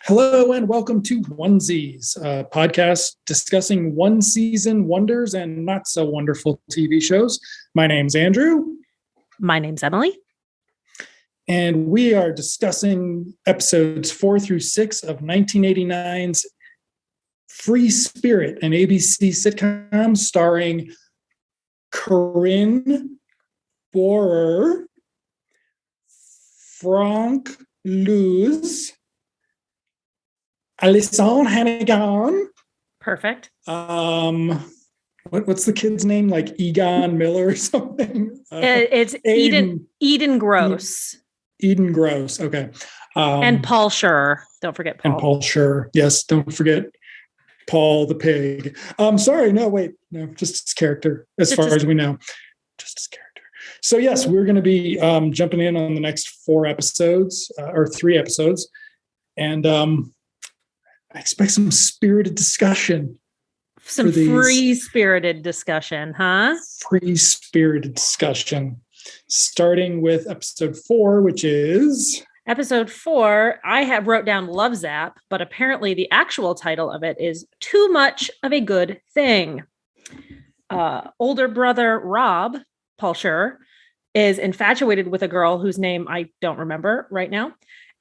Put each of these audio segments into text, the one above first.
Hello and welcome to Onesies, a podcast discussing one-season wonders and not so wonderful TV shows. My name's Andrew. My name's Emily. And we are discussing episodes 4 through 6 of 1989's Free Spirit, an ABC sitcom starring Corinne Bohrer, Frank Luz, Alyson Hannigan. Perfect. What's the kid's name? Like Egon Miller or something? It's Eden Gross. Eden Gross. Okay. And Paul Schur. Don't forget Paul. And Paul Schur. Yes. Don't forget Paul the pig. Sorry. No, wait. No, just his character as far as we know. Just his character. So yes, we're going to be jumping in on the next 4 episodes or 3 episodes. And I expect some spirited discussion. Some free-spirited discussion, huh? Free-spirited discussion. Starting with episode 4, which is... Episode 4, I wrote down Love Zap, but apparently the actual title of it is Too Much of a Good Thing. Older brother Rob, Paul Schur, is infatuated with a girl whose name I don't remember right now.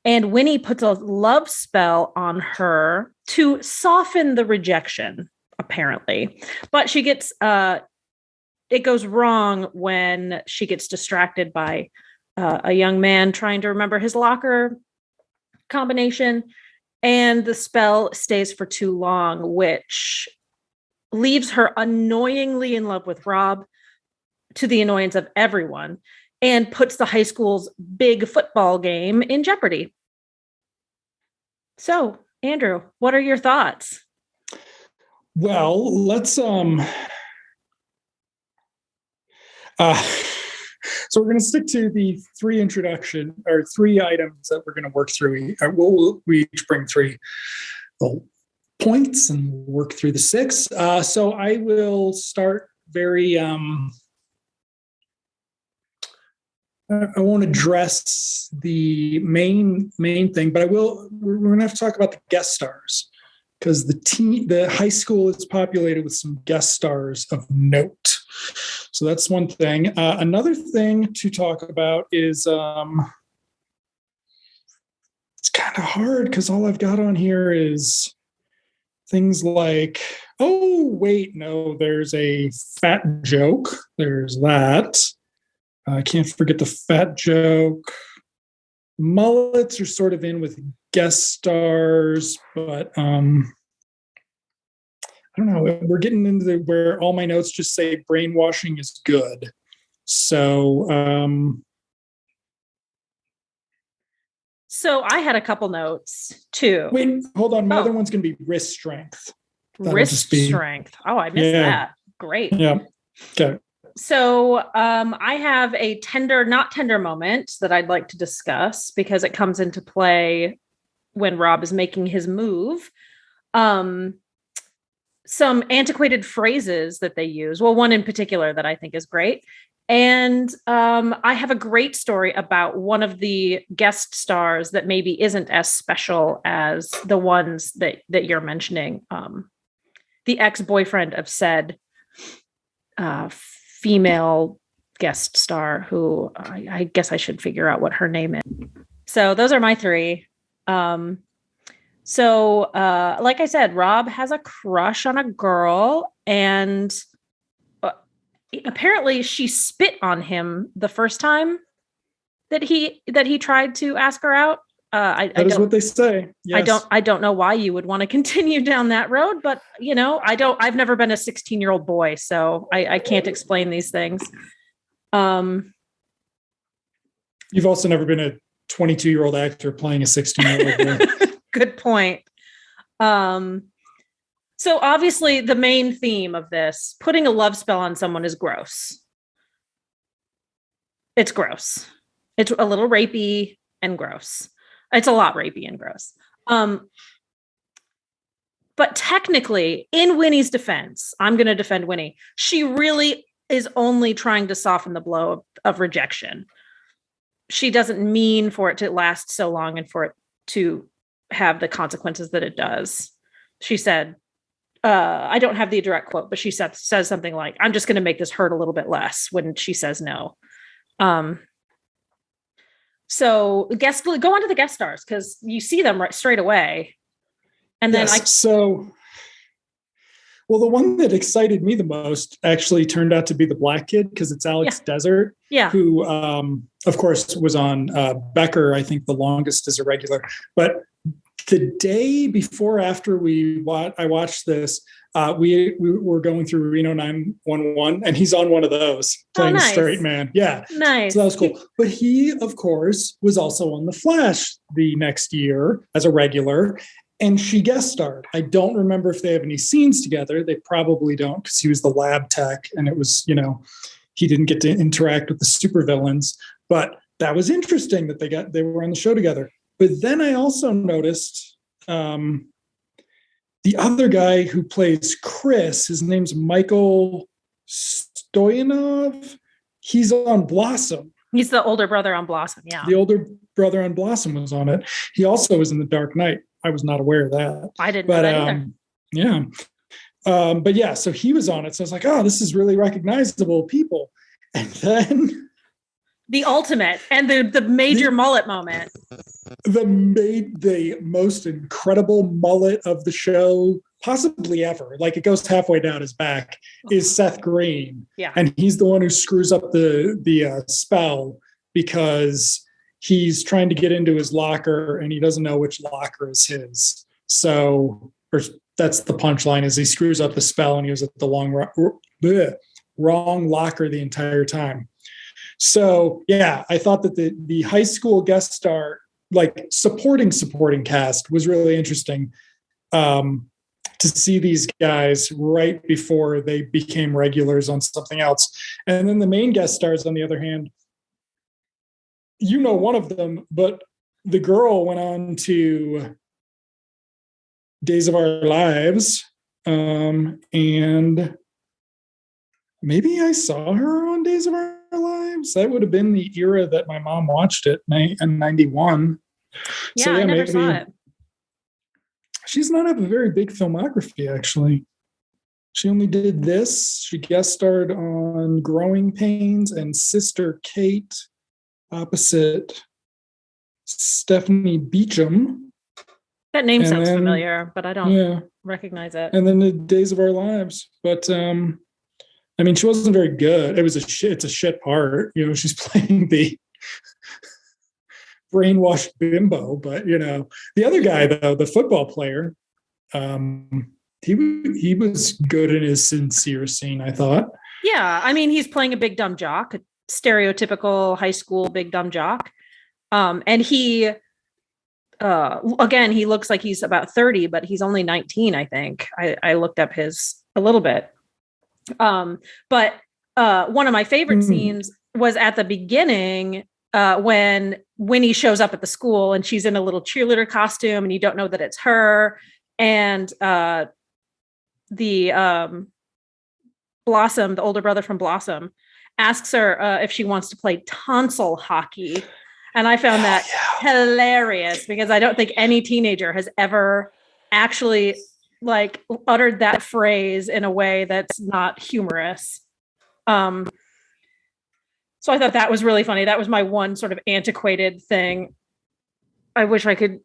And Winnie puts a love spell on her to soften the rejection, apparently. But she gets, it goes wrong when she gets distracted by a young man trying to remember his locker combination. And the spell stays for too long, which leaves her annoyingly in love with Rob, to the annoyance of everyone, and puts the high school's big football game in jeopardy. So, Andrew, what are your thoughts? Well, let's so we're going to stick to the 3 items that we're going to work through. We each bring 3 points and work through the 6. So I will start very I won't address the main thing, but we're going to have to talk about the guest stars, because the high school is populated with some guest stars of note. So that's one thing. Another thing to talk about is it's kind of hard because all I've got on here is things like, oh, wait, no, there's a fat joke. There's that. I can't forget the fat joke. Mullets are sort of in with guest stars, but I don't know. We're getting into where all my notes just say brainwashing is good. So, so I had a couple notes too. Wait, hold on. My other one's going to be wrist strength. Strength. Oh, I missed that. Great. Yeah. Okay. So I have a not tender moment that I'd like to discuss because it comes into play when Rob is making his move. Some antiquated phrases that they use. Well, one in particular that I think is great. And I have a great story about one of the guest stars that maybe isn't as special as the ones that you're mentioning. The ex-boyfriend of said female guest star who I guess I should figure out what her name is. So those are my 3. So like I said, Rob has a crush on a girl, and apparently she spit on him the first time that he tried to ask her out. That is what they say. Yes. I don't know why you would want to continue down that road, but I've never been a 16-year-old boy, so I can't explain these things. You've also never been a 22-year-old actor playing a 16-year-old boy. Good point. So obviously the main theme of this, putting a love spell on someone, is gross. It's gross. It's a little rapey and gross. It's a lot rapey and gross. But technically, in Winnie's defense, I'm going to defend Winnie. She really is only trying to soften the blow of rejection. She doesn't mean for it to last so long and for it to have the consequences that it does. She said, I don't have the direct quote, but she says something like, I'm just going to make this hurt a little bit less when she says no. So go on to the guest stars, because you see them right straight away. And then well, the one that excited me the most actually turned out to be the black kid, because it's Alex Desert, who, of course, was on Becker, I think the longest as a regular. But the day before, after I watched this, we were going through Reno 911, and he's on one of those playing straight man. Yeah. Nice. So that was cool. But he, of course, was also on The Flash the next year as a regular. And she guest starred. I don't remember if they have any scenes together. They probably don't, because he was the lab tech, and it was, he didn't get to interact with the supervillains. But that was interesting that they were on the show together. But then I also noticed the other guy who plays Chris, his name's Michael Stoyanov. He's on Blossom. He's the older brother on Blossom. Yeah. The older brother on Blossom was on it. He also was in The Dark Knight. I was not aware of that. I didn't know that either. Yeah. But yeah, so he was on it. So I was like, oh, this is really recognizable people. And then the ultimate and the major mullet moment. The most incredible mullet of the show, possibly ever. Like, it goes halfway down his back, is Seth Green. Yeah. And he's the one who screws up the spell, because he's trying to get into his locker and he doesn't know which locker is his. So, or that's the punchline, is he screws up the spell and he was at the wrong locker the entire time. So yeah, I thought that the high school guest star, like supporting cast, was really interesting to see these guys right before they became regulars on something else. And then the main guest stars, on the other hand, one of them, but the girl went on to Days of Our Lives, and maybe I saw her on Days of Our Lives. That would have been the era that my mom watched it in 91. Yeah, so, I never saw it. She does not have a very big filmography, actually. She only did this. She guest starred on Growing Pains and Sister Kate, opposite Stephanie Beacham. That name sounds familiar, but I don't recognize it. And then The Days of Our Lives. But she wasn't very good. It's a shit part. She's playing the brainwashed bimbo. But the other guy, though, the football player, he was good in his sincere scene, I thought. Yeah, he's playing a big dumb jock, a stereotypical high school big dumb jock. And he, again, he looks like he's about 30, but he's only 19, I think. I looked up his a little bit. But one of my favorite scenes was at the beginning, when Winnie shows up at the school and she's in a little cheerleader costume and you don't know that it's her. And the Blossom, the older brother from Blossom, asks her if she wants to play tonsil hockey. And I found that hilarious, because I don't think any teenager has ever actually uttered that phrase in a way that's not humorous. So I thought that was really funny. That was my one sort of antiquated thing. I wish I could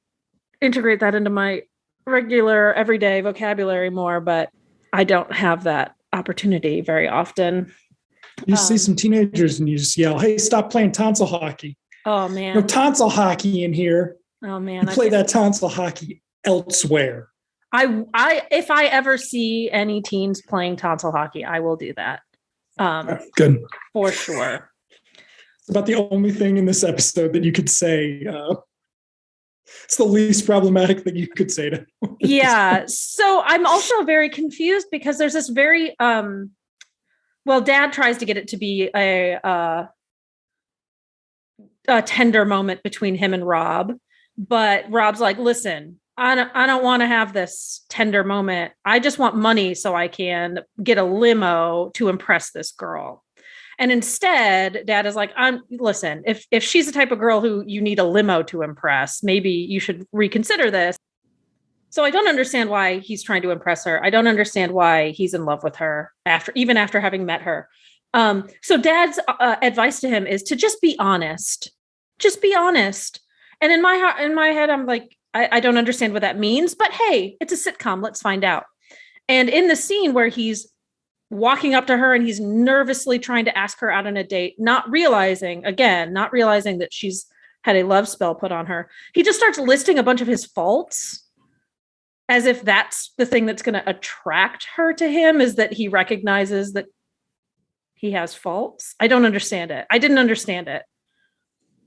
integrate that into my regular everyday vocabulary more, but I don't have that opportunity very often. You see some teenagers and you just yell, "Hey, stop playing tonsil hockey." Oh man. No tonsil hockey in here. Oh man. You play that tonsil hockey elsewhere. If I ever see any teens playing tonsil hockey, I will do that. Good. For sure. It's about the only thing in this episode that you could say. It's the least problematic thing you could say to. Yeah. So I'm also very confused, because there's this very, Dad tries to get it to be a tender moment between him and Rob, but Rob's like, listen, I don't want to have this tender moment. I just want money so I can get a limo to impress this girl. And instead, Dad is like, listen, if she's the type of girl who you need a limo to impress, maybe you should reconsider this. So I don't understand why he's trying to impress her. I don't understand why he's in love with her even after having met her. So Dad's advice to him is to just be honest. Just be honest. And in my head, I'm like, I don't understand what that means. But hey, it's a sitcom. Let's find out. And in the scene where he's walking up to her and he's nervously trying to ask her out on a date, not realizing that she's had a love spell put on her, he just starts listing a bunch of his faults, as if that's the thing that's going to attract her to him, is that he recognizes that he has faults. I don't understand it. I didn't understand it.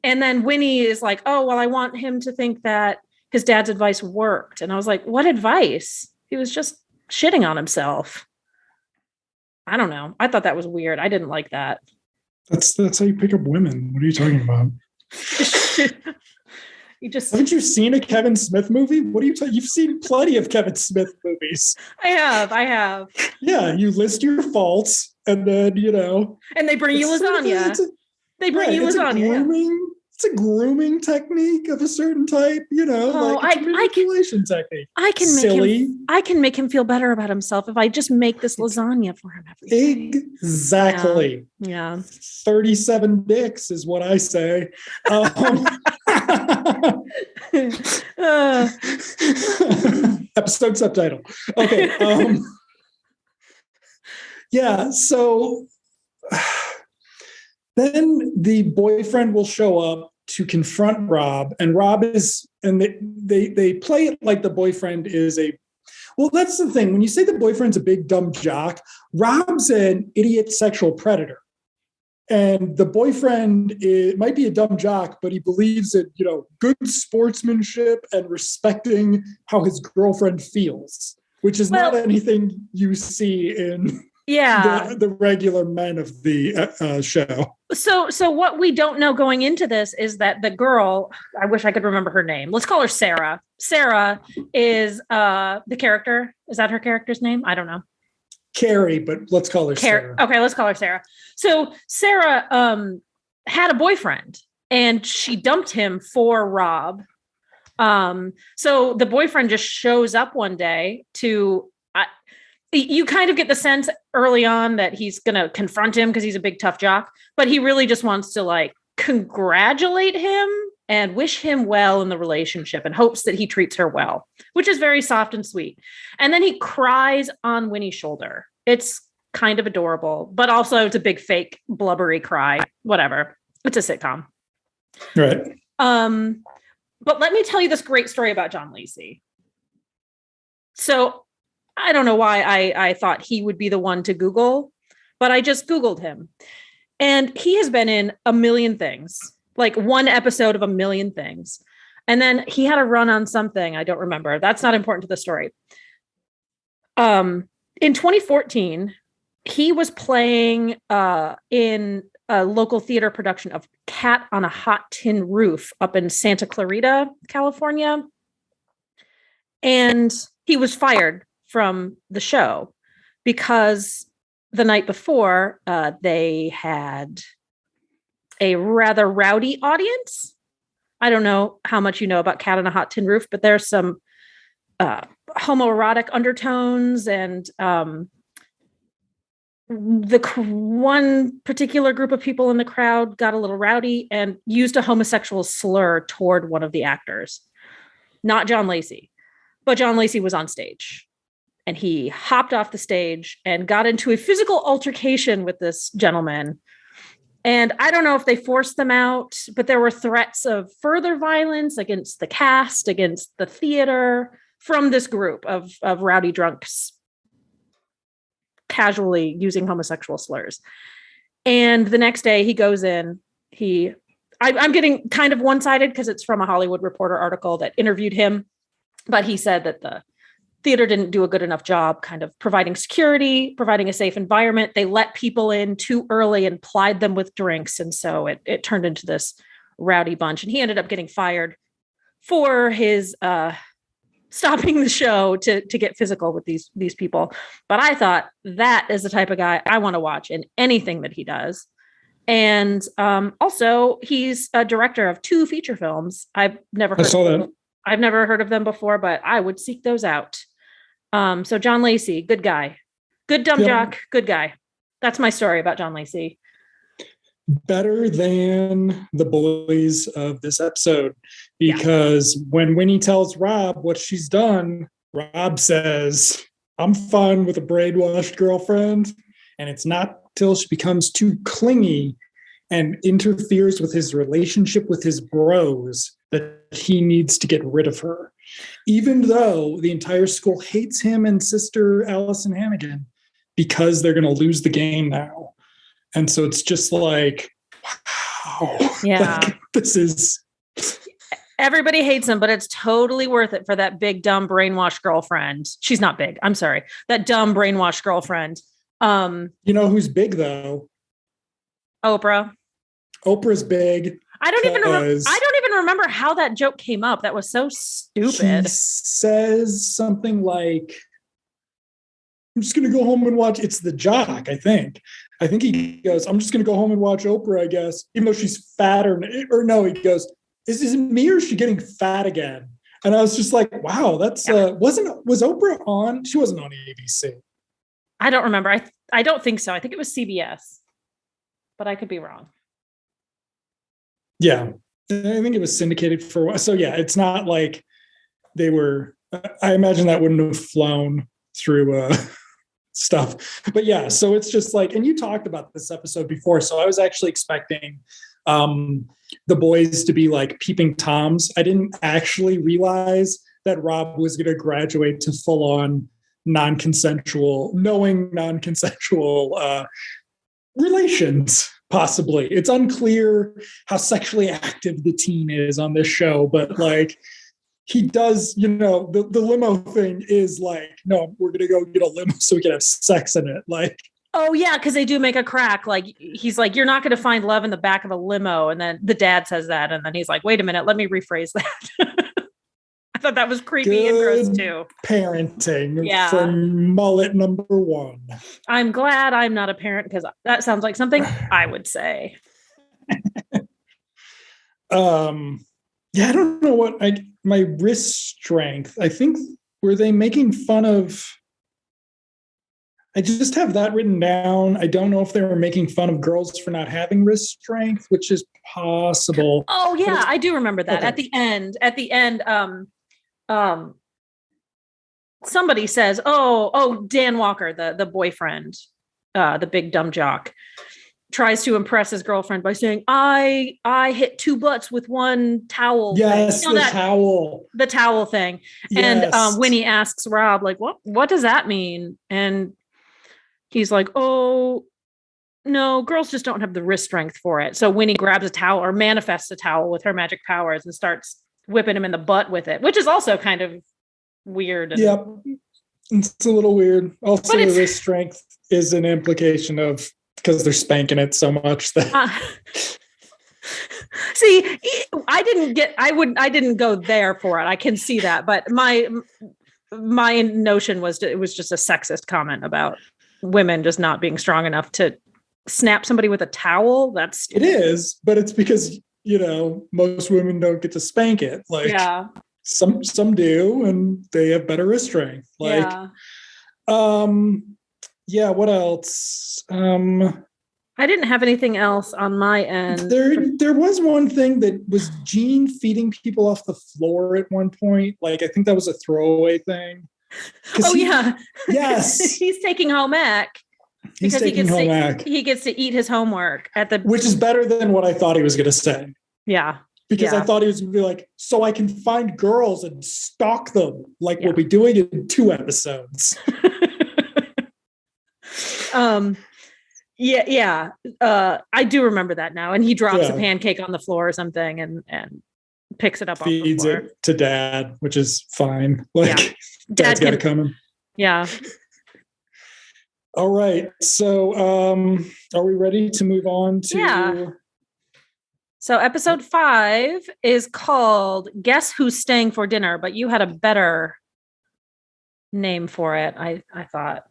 And then Winnie is like, oh, well, I want him to think that his dad's advice worked. And I was like, what advice? He was just shitting on himself. I don't know. I thought that was weird. I didn't like that. That's how you pick up women. What are you talking about? Haven't you seen a Kevin Smith movie? What are you talking? You've seen plenty of Kevin Smith movies. I have. Yeah, you list your faults, and then and they bring you lasagna. It's a grooming technique of a certain type. Like a manipulation technique. I can make him feel better about himself if I just make this lasagna for him every day. Exactly. Yeah. 37 dicks is what I say. Episode subtitle. Okay. Yeah. So then the boyfriend will show up to confront Rob, and they play it like the boyfriend is well, that's the thing. When you say the boyfriend's a big dumb jock, Rob's an idiot sexual predator. And the boyfriend might be a dumb jock, but he believes in, good sportsmanship and respecting how his girlfriend feels, which is not anything you see in the regular men of the show. So what we don't know going into this is that the girl, I wish I could remember her name. Let's call her Sarah. Sarah is the character. Is that her character's name? I don't know. Carrie, but let's call her Sarah. Okay, let's call her Sarah. So Sarah had a boyfriend and she dumped him for Rob. So the boyfriend just shows up one day you kind of get the sense early on that he's going to confront him because he's a big tough jock, but he really just wants to congratulate him and wish him well in the relationship and hopes that he treats her well, which is very soft and sweet. And then he cries on Winnie's shoulder. It's kind of adorable, but also it's a big fake blubbery cry, whatever. It's a sitcom. Right. But let me tell you this great story about John Lacey. So I don't know why I thought he would be the one to Google, but I just Googled him. And he has been in a million things, like one episode of a million things. And then he had a run on something. I don't remember. That's not important to the story. In 2014, he was playing in a local theater production of Cat on a Hot Tin Roof up in Santa Clarita, California. And he was fired from the show because the night before they had a rather rowdy audience. I don't know how much you know about Cat on a Hot Tin Roof, but there's some homoerotic undertones, and one particular group of people in the crowd got a little rowdy and used a homosexual slur toward one of the actors. Not John Lacey, but John Lacey was on stage. And he hopped off the stage and got into a physical altercation with this gentleman. And I don't know if they forced them out, but there were threats of further violence against the cast, against the theater, from this group of rowdy drunks casually using homosexual slurs. And the next day he goes in, I'm getting kind of one-sided because it's from a Hollywood Reporter article that interviewed him, but he said that the theater didn't do a good enough job kind of providing security, providing a safe environment. They let people in too early and plied them with drinks. And so it turned into this rowdy bunch. And he ended up getting fired for his stopping the show to get physical with these people. But I thought that is the type of guy I want to watch in anything that he does. And also, he's a director of 2 feature films. I've never heard of them before, but I would seek those out. So John Lacey, good guy, good dumb jock, good guy. That's my story about John Lacey. Better than the boys of this episode, because when Winnie tells Rob what she's done, Rob says, I'm fine with a brainwashed girlfriend, and it's not till she becomes too clingy and interferes with his relationship with his bros that he needs to get rid of her. Even though the entire school hates him and sister Alyson Hannigan because they're going to lose the game now. And so it's just like, wow. Yeah. Like, this is... Everybody hates him, but it's totally worth it for that big, dumb, brainwashed girlfriend. She's not big. I'm sorry. That dumb, brainwashed girlfriend. You know who's big, though? Oprah. Oprah's big. I don't even remember how that joke came up. That was so stupid. He says something like, I'm just going to go home and watch. It's the jock, I think. I think he goes, I'm just going to go home and watch Oprah, I guess, even though she's fatter. Or no, he goes, is it me or is she getting fat again? And I was just like, wow, that's was Oprah on? She wasn't on ABC. I don't remember. I don't think so. I think it was CBS, but I could be wrong. Yeah, I think it was syndicated for a while. So yeah, it's not like they were. I imagine that wouldn't have flown through stuff. But yeah, so it's just like, and you talked about this episode before, so I was actually expecting the boys to be like peeping Toms. I didn't actually realize that Rob was going to graduate to full-on non-consensual relations, possibly. It's unclear how sexually active the teen is on this show, but like, he does, the limo thing is like, no, we're going to go get a limo so we can have sex in it. Like, oh yeah, because they do make a crack. Like, he's like, you're not going to find love in the back of a limo. And then the dad says that. And then he's like, wait a minute, let me rephrase that. I thought that was creepy and gross too. Parenting from mullet number 1. I'm glad I'm not a parent because that sounds like something I would say. Yeah, I don't know what my wrist strength. I think, were they making fun of? I just have that written down. I don't know if they were making fun of girls for not having wrist strength, which is possible. Oh yeah, I do remember that. Okay. At the end, somebody says, "Oh, Dan Walker, the boyfriend, the big dumb jock, tries to impress his girlfriend by saying, I hit 2 butts with 1 towel." Yes, towel. The towel thing. Yes. And Winnie asks Rob, like, what does that mean? And he's like, oh, no, girls just don't have the wrist strength for it. So Winnie grabs a towel or manifests a towel with her magic powers and starts whipping him in the butt with it, which is also kind of weird. Yep. It's a little weird. Also, the wrist strength is an implication of, because they're spanking it so much that see, I didn't go there for it. I can see that, but my notion was it was just a sexist comment about women just not being strong enough to snap somebody with a towel. It is, but it's because most women don't get to spank it. Like, yeah, some do, and they have better wrist strength. Like, yeah, what else? I didn't have anything else on my end. There was one thing that was Gene feeding people off the floor at one point. Like, I think that was a throwaway thing. Oh, yeah. Yes. He's taking home ec. He gets to eat his homework which is better than what I thought he was going to say. Yeah. Because I thought he was going to be like, so I can find girls and stalk them like we'll be doing it in 2 episodes. I do remember that now. And he drops a pancake on the floor or something and picks it up off the floor. Feeds it to Dad, which is fine. Like, Dad's got it coming. Yeah. All right. So are we ready to move on to... Yeah. So episode 5 is called Guess Who's Staying for Dinner, but you had a better name for it, I thought.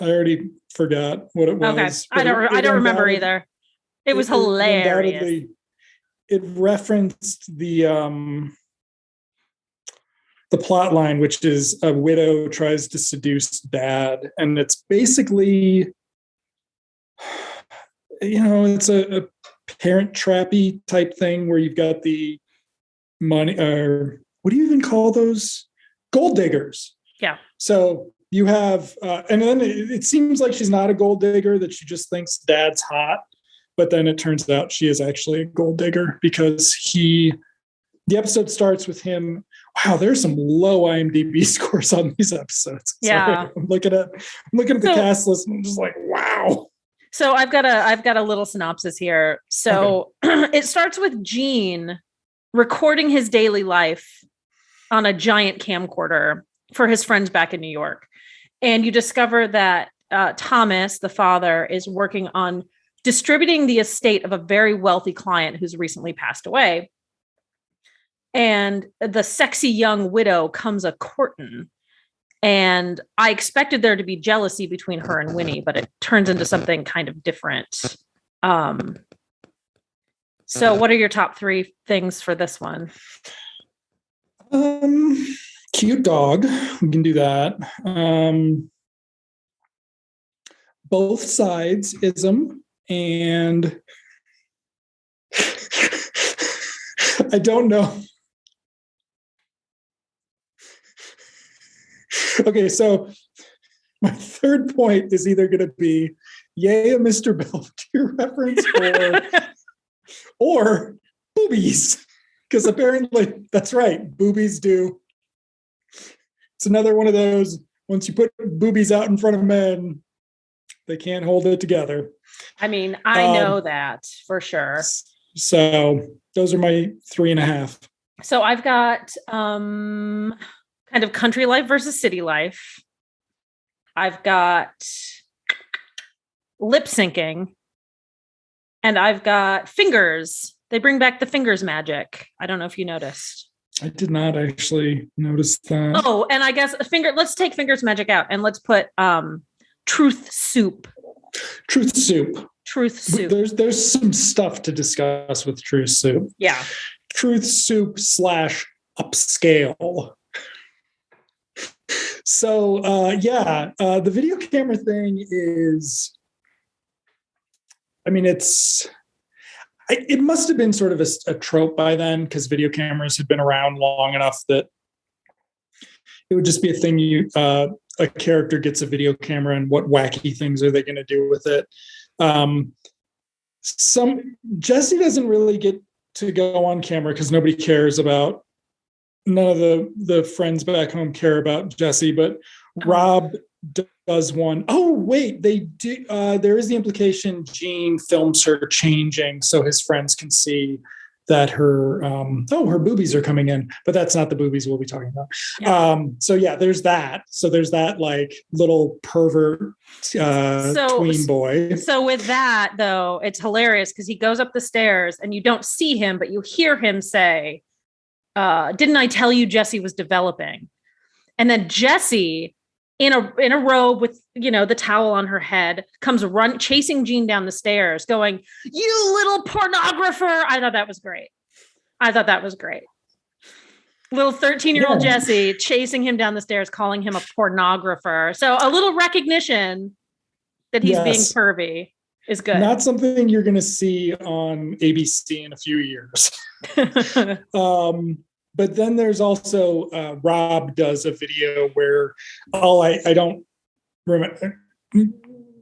I already forgot what it was. Okay. I don't remember either. It was hilarious. Undoubtedly, it referenced the plot line, which is a widow tries to seduce dad. And it's basically, it's a parent trappy type thing where you've got the money, or what do you even call those? Gold diggers. Yeah. So you have, and then it seems like she's not a gold digger, that she just thinks dad's hot. But then it turns out she is actually a gold digger because the episode starts with him. Wow, there's some low IMDb scores on these episodes. Yeah. Sorry, I'm looking at the cast list and I'm just like, wow. So I've got a little synopsis here. So It starts with Gene recording his daily life on a giant camcorder for his friends back in New York. And you discover that Thomas, the father, is working on distributing the estate of a very wealthy client who's recently passed away. And the sexy young widow comes a courting. And I expected there to be jealousy between her and Winnie, but it turns into something kind of different. So what are your top 3 things for this one? Cute dog. We can do that. Both sides ism. And I don't know. Okay, so my third point is either going to be yay a Mr. Belvedere reference or boobies, because apparently that's right, boobies do. It's another one of those, once you put boobies out in front of men, they can't hold it together. I mean, I know that for sure. So those are my 3.5. So I've got kind of country life versus city life. I've got lip syncing. And I've got fingers. They bring back the fingers magic. I don't know if you noticed. I did not actually notice that. Oh, and I guess let's take fingers magic out and let's put truth soup. Truth soup. Truth soup. There's some stuff to discuss with truth soup. Yeah. Truth soup / upscale. So the video camera thing is, I mean, it must have been sort of a trope by then, because video cameras had been around long enough that it would just be a thing. A character gets a video camera, and what wacky things are they going to do with it? Jesse doesn't really get to go on camera because nobody cares about. None of the friends back home care about Jesse, but Rob does one. Oh, wait, they do. There is the implication Jean films her changing so his friends can see that her boobies are coming in, but that's not the boobies we'll be talking about. Yeah. There's that. So there's that like little pervert tween boy. So with that though, it's hilarious because he goes up the stairs and you don't see him, but you hear him say, didn't I tell you Jesse was developing? And then Jesse in a robe with, the towel on her head comes chasing Jean down the stairs going, you little pornographer. I thought that was great. Little 13-year-old Jesse chasing him down the stairs, calling him a pornographer. So a little recognition that he's being pervy is good. Not something you're going to see on ABC in a few years. But then there's also Rob does a video where I don't remember.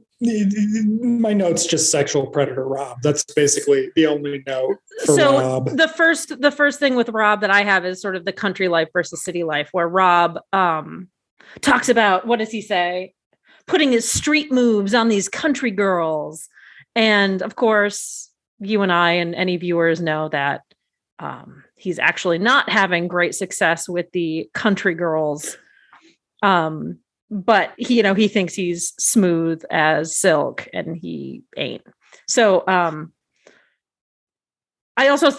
My note's just sexual predator Rob. That's basically the only note for Rob. The first thing with Rob that I have is sort of the country life versus city life, where Rob talks about, what does he say? Putting his street moves on these country girls. And of course, you and I and any viewers know that he's actually not having great success with the country girls. But he thinks he's smooth as silk and he ain't. So I also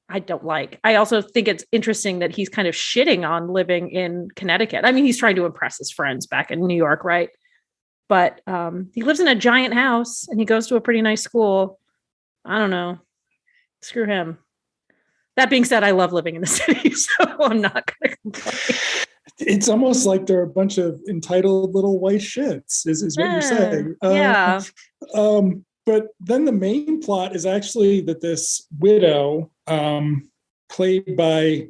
I also think it's interesting that he's kind of shitting on living in Connecticut. I mean, he's trying to impress his friends back in New York, right? But he lives in a giant house and he goes to a pretty nice school. I don't know. Screw him. That being said, I love living in the city, so I'm not going to complain. It's almost like they're a bunch of entitled little white shits, is what you're saying. Yeah. But then the main plot is actually that this widow, played by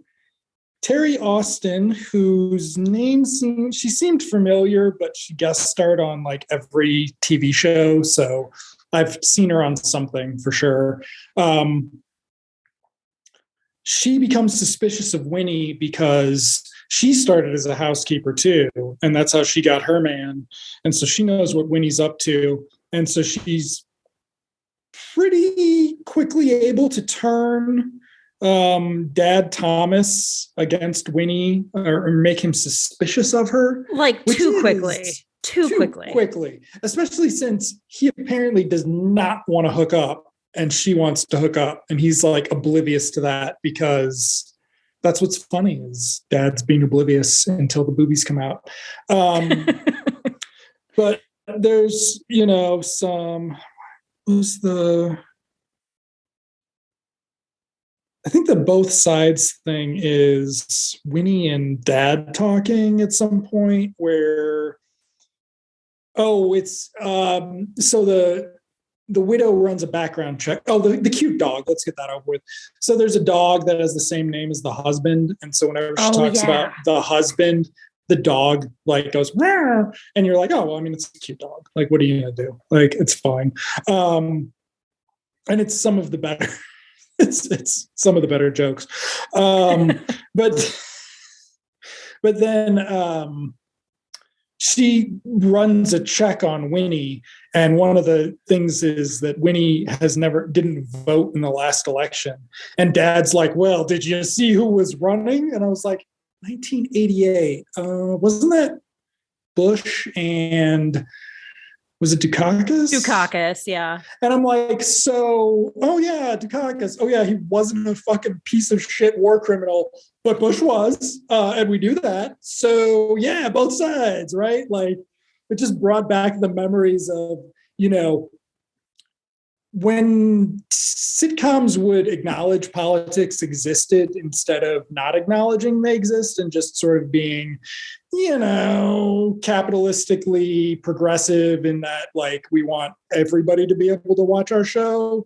Terry Austin, whose name seemed familiar, but she guest starred on like every TV show. So I've seen her on something for sure. She becomes suspicious of Winnie because she started as a housekeeper too. And that's how she got her man. And so she knows what Winnie's up to. And so she's pretty quickly able to turn Dad Thomas against Winnie or make him suspicious of her. Like too quickly. Too quickly. Especially since he apparently does not want to hook up and she wants to hook up. And he's like oblivious to that because that's what's funny is Dad's being oblivious until the boobies come out. But there's, I think the both sides thing is Winnie and Dad talking at some point where, it's so the widow runs a background check. Oh, the cute dog. Let's get that over with. So there's a dog that has the same name as the husband. And so whenever she talks about the husband, the dog like goes, Rawr! And you're like, oh, well, I mean, it's a cute dog. Like, what are you going to do? Like, it's fine. And it's some of the better, it's some of the better jokes. But then she runs a check on Winnie. And one of the things is that Winnie didn't vote in the last election. And Dad's like, well, did you see who was running? And I was like, 1988. Wasn't that Bush and was it Dukakis? Dukakis, yeah. And I'm like, Dukakis. Oh yeah, he wasn't a fucking piece of shit war criminal, but Bush was, and we do that. So yeah, both sides, right? Like, it just brought back the memories of, when sitcoms would acknowledge politics existed instead of not acknowledging they exist and just sort of being, capitalistically progressive in that, like, we want everybody to be able to watch our show.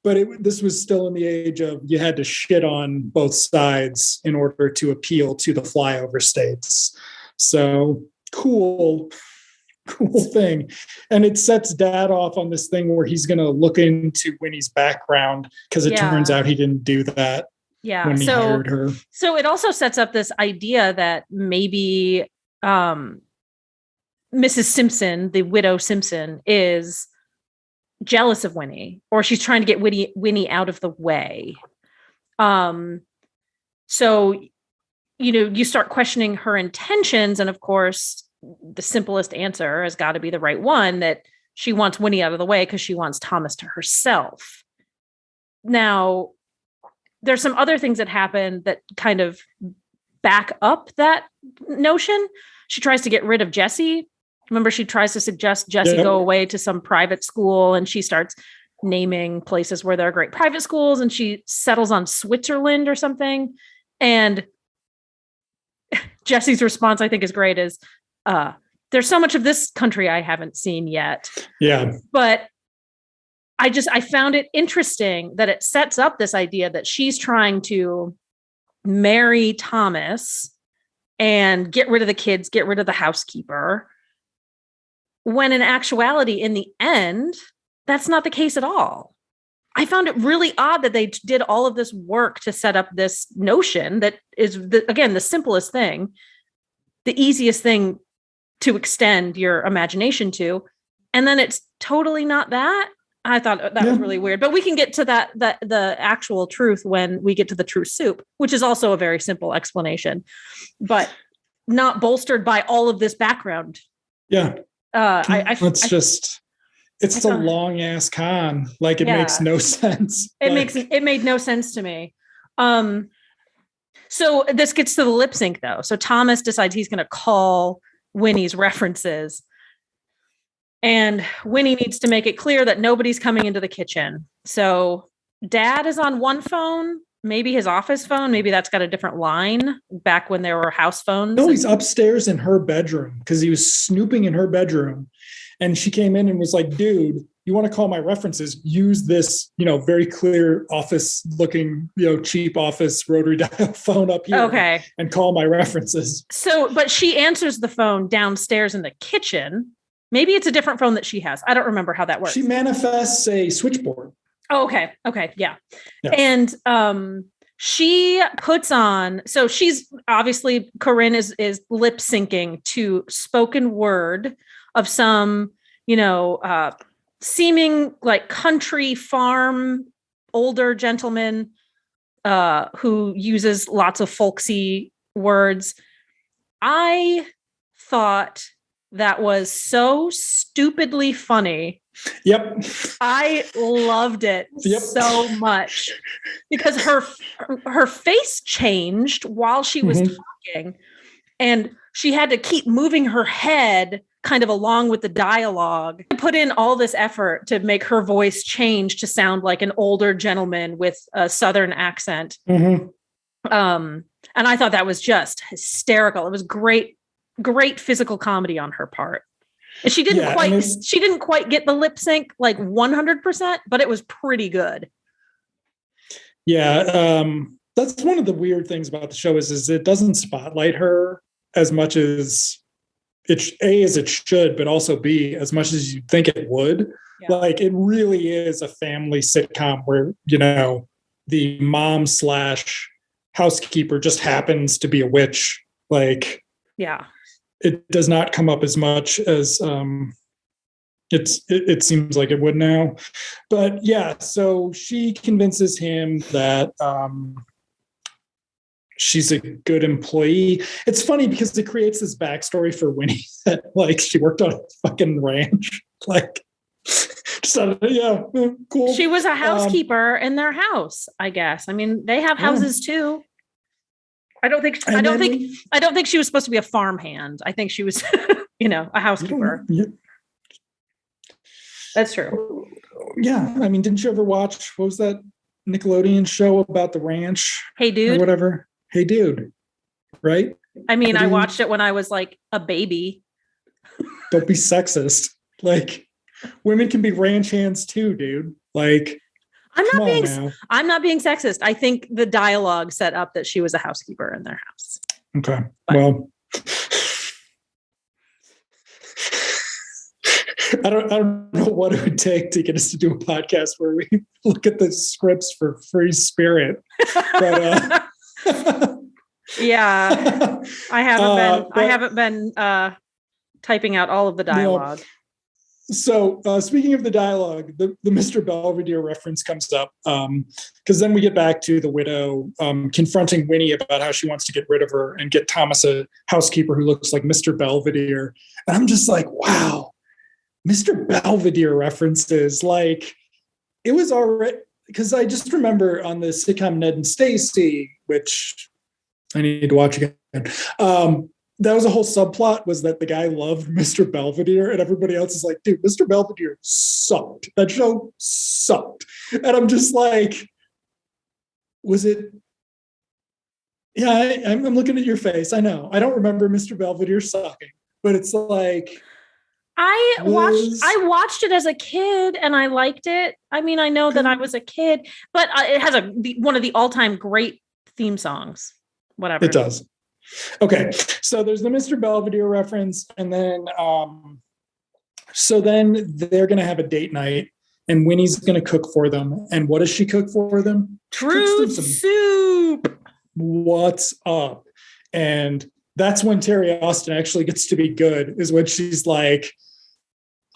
But this was still in the age of you had to shit on both sides in order to appeal to the flyover states. So cool thing. And it sets Dad off on this thing where he's going to look into Winnie's background because it turns out he didn't do that. Yeah. When he hired her. So it also sets up this idea that maybe Mrs. Simpson, the widow Simpson, is jealous of Winnie, or she's trying to get Winnie out of the way. So, you start questioning her intentions. And of course, the simplest answer has got to be the right one, that she wants Winnie out of the way because she wants Thomas to herself. Now, there's some other things that happen that kind of back up that notion. She tries to get rid of Jesse. Remember, she tries to suggest Jesse go away to some private school, and she starts naming places where there are great private schools, and she settles on Switzerland or something. And Jesse's response, I think, is great, is there's so much of this country I haven't seen yet. Yeah. But I found it interesting that it sets up this idea that she's trying to marry Thomas and get rid of the kids, get rid of the housekeeper, when in actuality, in the end, that's not the case at all. I found it really odd that they did all of this work to set up this notion that is, again, the simplest thing, the easiest thing to extend your imagination to. And then it's totally not that. I thought that was really weird, but we can get to the actual truth when we get to the truth soup, which is also a very simple explanation, but not bolstered by all of this background. Yeah. It's a long ass con. Like, it makes no sense. It made no sense to me. So this gets to the lip sync though. So Thomas decides he's going to call Winnie's references. And Winnie needs to make it clear that nobody's coming into the kitchen. So Dad is on one phone, maybe his office phone. Maybe that's got a different line back when there were house phones. No, he's upstairs in her bedroom because he was snooping in her bedroom. And she came in and was like, dude, you want to call my references? Use this, very clear office looking, cheap office rotary dial phone up here. Okay. And call my references. So, but she answers the phone downstairs in the kitchen. Maybe it's a different phone that she has. I don't remember how that works. She manifests a switchboard. Oh, okay. Okay. Yeah. And she puts on, so she's obviously, Corinne is lip syncing to spoken word of some, seeming like country farm older gentleman who uses lots of folksy words. I thought that was so stupidly funny. Yep. I loved it so much because her face changed while she was talking, and she had to keep moving her head kind of along with the dialogue. I put in all this effort to make her voice change to sound like an older gentleman with a Southern accent. And I thought that was just hysterical. It was great physical comedy on her part. And she didn't quite get the lip sync like 100%, but it was pretty good. Yeah. That's one of the weird things about the show is it doesn't spotlight her as much as it should, but also B, as much as you think it would. Yeah. Like it really is a family sitcom where, the mom / housekeeper just happens to be a witch. Like, yeah, it does not come up as much as it seems like it would now. But yeah, so she convinces him that she's a good employee. It's funny because it creates this backstory for Winnie that like she worked on a fucking ranch. Like, cool. She was a housekeeper in their house, I guess. I mean, they have houses too. I don't think she was supposed to be a farmhand. I think she was, a housekeeper. Yeah. That's true. Yeah. I mean, didn't you ever watch, what was that Nickelodeon show about the ranch? Hey Dude. Or whatever. Hey Dude. Right? I mean, I watched it when I was like a baby. Don't be sexist. Like, women can be ranch hands too, dude. Like, I'm not being sexist. I think the dialogue set up that she was a housekeeper in their house. Okay. Well, I don't know what it would take to get us to do a podcast where we look at the scripts for Free Spirit. But yeah, I haven't been typing out all of the dialogue. So speaking of the dialogue, the Mr. Belvedere reference comes up because then we get back to the widow confronting Winnie about how she wants to get rid of her and get Thomas a housekeeper who looks like Mr. Belvedere. And I'm just like, wow, Mr. Belvedere references. Like, it was already, because I just remember on the sitcom Ned and Stacy, which I need to watch again. That was a whole subplot, was that the guy loved Mr. Belvedere and everybody else is like, dude, Mr. Belvedere sucked. That show sucked. And I'm just like, was it? Yeah, I'm looking at your face. I know. I don't remember Mr. Belvedere sucking, but it's like. I watched it as a kid and I liked it. I mean, I know that I was a kid, but it has one of the all-time great theme songs. Whatever. It does. Okay, so there's the Mr. Belvedere reference, and then they're going to have a date night, and Winnie's going to cook for them. And what does she cook for them? Fruit soup. What's up? And that's when Terry Austin actually gets to be good, is when she's like,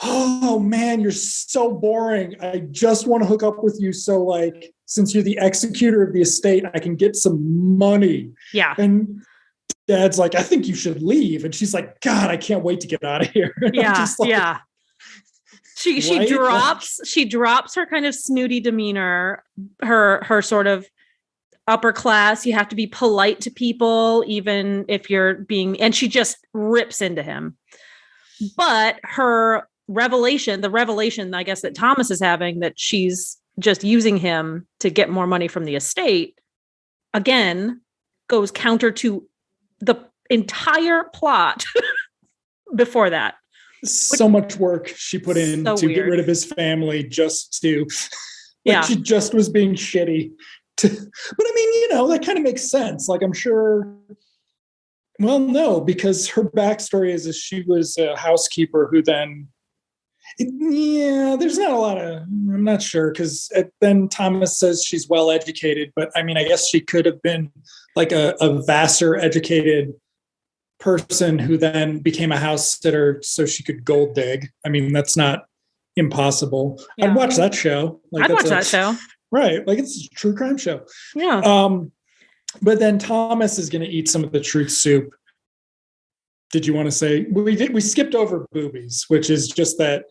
oh man, you're so boring. I just want to hook up with you. So like, since you're the executor of the estate, I can get some money. Yeah. And Dad's like, I think you should leave. And she's like, God, I can't wait to get out of here. Yeah. Like, yeah. She drops her kind of snooty demeanor, her sort of upper class. You have to be polite to people, even if you're being, and she just rips into him. But her the revelation, I guess, that Thomas is having, that she's just using him to get more money from the estate, again, goes counter to the entire plot before that. So much work she put in to get rid of his family just to, she just was being shitty. But I mean, that kind of makes sense. Like, I'm sure, well, no, because her backstory is she was a housekeeper who then, there's not a lot of, I'm not sure, because then Thomas says she's well educated, but I mean, I guess she could have been like a Vassar educated person who then became a house sitter so she could gold dig. I mean, that's not impossible. Yeah. I'd watch that show. I'd watch that show. Right. Like, it's a true crime show. Yeah. But then Thomas is going to eat some of the truth soup. Did you want to say we skipped over boobies, which is just that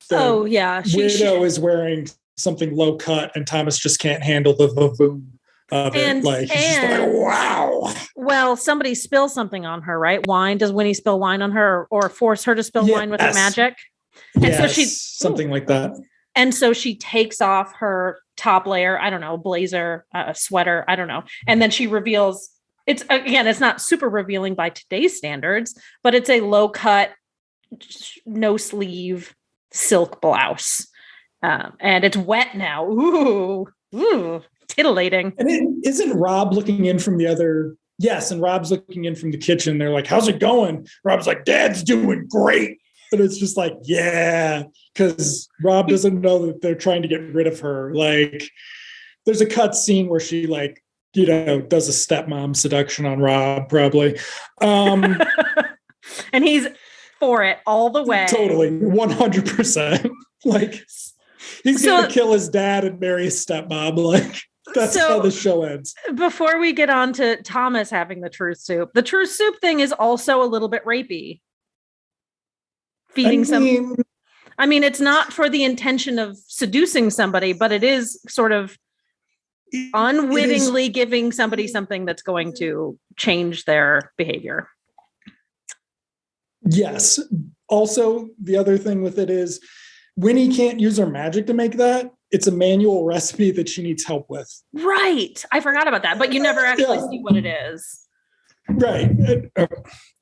the widow is wearing something low cut and Thomas just can't handle the vavoom of it. Like, he's just like, wow. Well, somebody spills something on her, right? Wine. Does Winnie spill wine on her or force her to spill wine with her magic? And so something like that. And so she takes off her top layer, I don't know, blazer, a sweater, I don't know. And then she reveals, it's not super revealing by today's standards, but it's a low cut, no sleeve silk blouse. And it's wet now. Ooh, titillating. And isn't Rob looking in from the other? Yes. And Rob's looking in from the kitchen. They're like, how's it going? Rob's like, Dad's doing great. And it's just like, yeah, because Rob doesn't know that they're trying to get rid of her. Like, there's a cut scene where she does a stepmom seduction on Rob, probably. And he's for it all the way. Totally, 100%. Like, he's going to kill his dad and marry his stepmom. Like, that's how the show ends. Before we get on to Thomas having the truth soup thing is also a little bit rapey. I mean, it's not for the intention of seducing somebody, but it is sort of unwittingly giving somebody something that's going to change their behavior. Yes. Also, the other thing with it is Winnie can't use her magic to make that. It's a manual recipe that she needs help with. Right. I forgot about that, but you never actually see what it is. Right.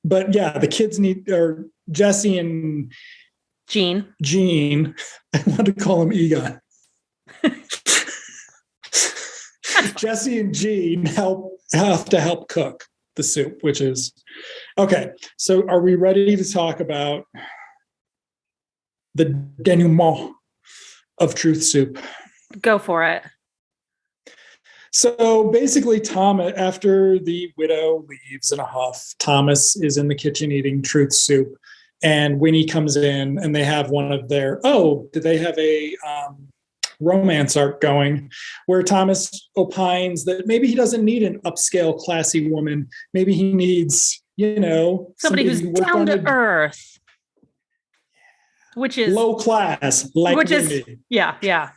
But yeah, the kids or Jesse and Gene. I want to call him Egon. Jesse and Gene have to help cook the soup, which is okay. So are we ready to talk about the denouement of truth soup? Go for it. So basically, Thomas, after the widow leaves in a huff, Thomas is in the kitchen eating truth soup, and Winnie comes in, and they have one of their, did they have a romance arc going, where Thomas opines that maybe he doesn't need an upscale, classy woman. Maybe he needs, somebody who's down to earth, which is low class, like Winnie. Yeah.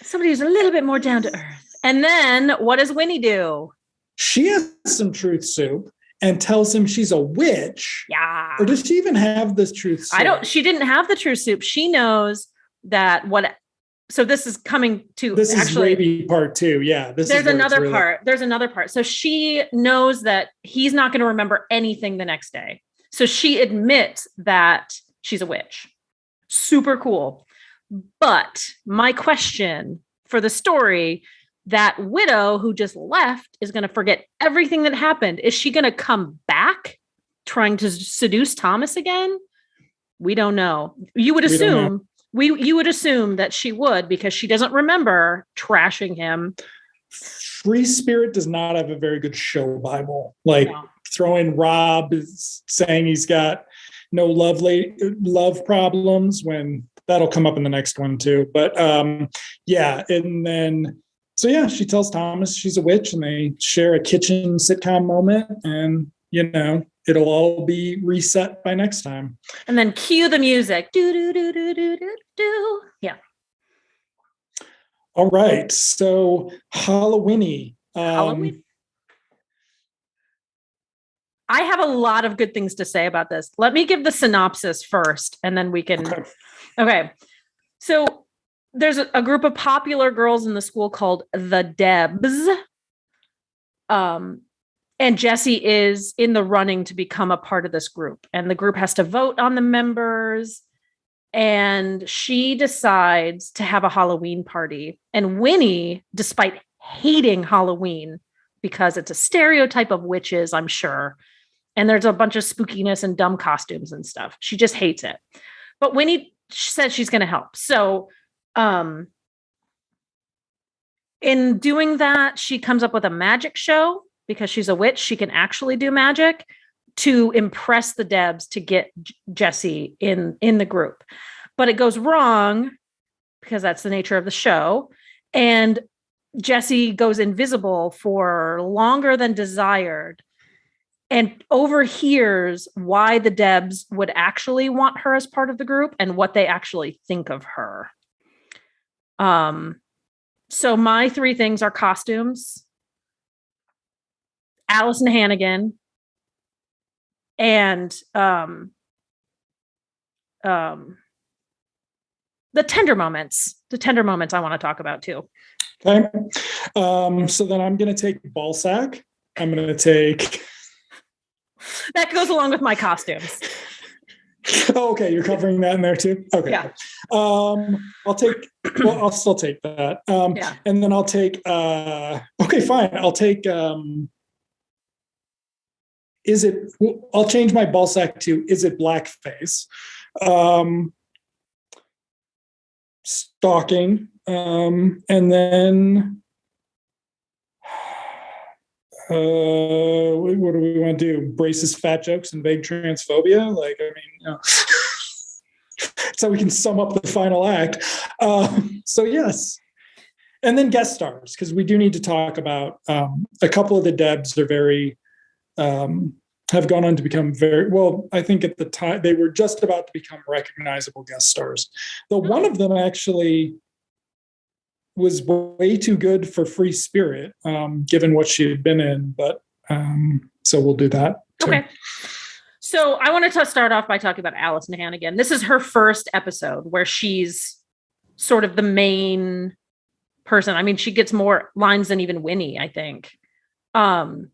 Somebody who's a little bit more down to earth. And then what does Winnie do? She has some truth soup and tells him she's a witch. Yeah. Or does she even have this truth soup? She didn't have the truth soup. She knows that so this is coming to this actually, is rapey part 2. Yeah. There's another part. There's another part. So she knows that he's not going to remember anything the next day. So she admits that she's a witch. Super cool. But my question for the story, that widow who just left is going to forget everything that happened. Is she going to come back trying to seduce Thomas again? We don't know. You would assume you would assume that she would, because she doesn't remember trashing him. Free Spirit does not have a very good show Bible. Like, throwing Rob saying he's got no love problems, when that'll come up in the next one too. But and then she tells Thomas she's a witch, and they share a kitchen sitcom moment, and it'll all be reset by next time. And then cue the music. Do do do do do do do. Yeah. All right. So Halloween. Halloween. I have a lot of good things to say about this. Let me give the synopsis first, and then we can. Okay. So there's a group of popular girls in the school called the Debs. And Jessie is in the running to become a part of this group. And the group has to vote on the members. And she decides to have a Halloween party. And Winnie, despite hating Halloween, because it's a stereotype of witches, I'm sure, and there's a bunch of spookiness and dumb costumes and stuff, she just hates it. But Winnie says she's going to help. So in doing that, she comes up with a magic show. Because she's a witch, she can actually do magic to impress the Debs to get Jessie in the group. But it goes wrong because that's the nature of the show. And Jessie goes invisible for longer than desired and overhears why the Debs would actually want her as part of the group and what they actually think of her. So my three things are costumes, Alyson Hannigan, and the tender moments. The tender moments I want to talk about too. Okay. So then I'm going to take ball sack. I'm going to take. That goes along with my costumes. Oh, okay. You're covering that in there too? Okay. Yeah. I'll still take that. Yeah. And then I'll take, okay, fine. I'll take, I'll change my ball sack to, is it blackface? Stalking. And then, what do we want to do? Braces, fat jokes, and vague transphobia? Like, I mean, so we can sum up the final act. So yes. And then guest stars, because we do need to talk about a couple of the Debs are very, have gone on to become very, well, I think at the time they were just about to become recognizable guest stars. Though one of them actually was way too good for Free Spirit, given what she had been in. But so we'll do that too. Okay. So I wanted to start off by talking about Allison Hannigan. This is her first episode where she's sort of the main person. I mean, she gets more lines than even Winnie, I think. And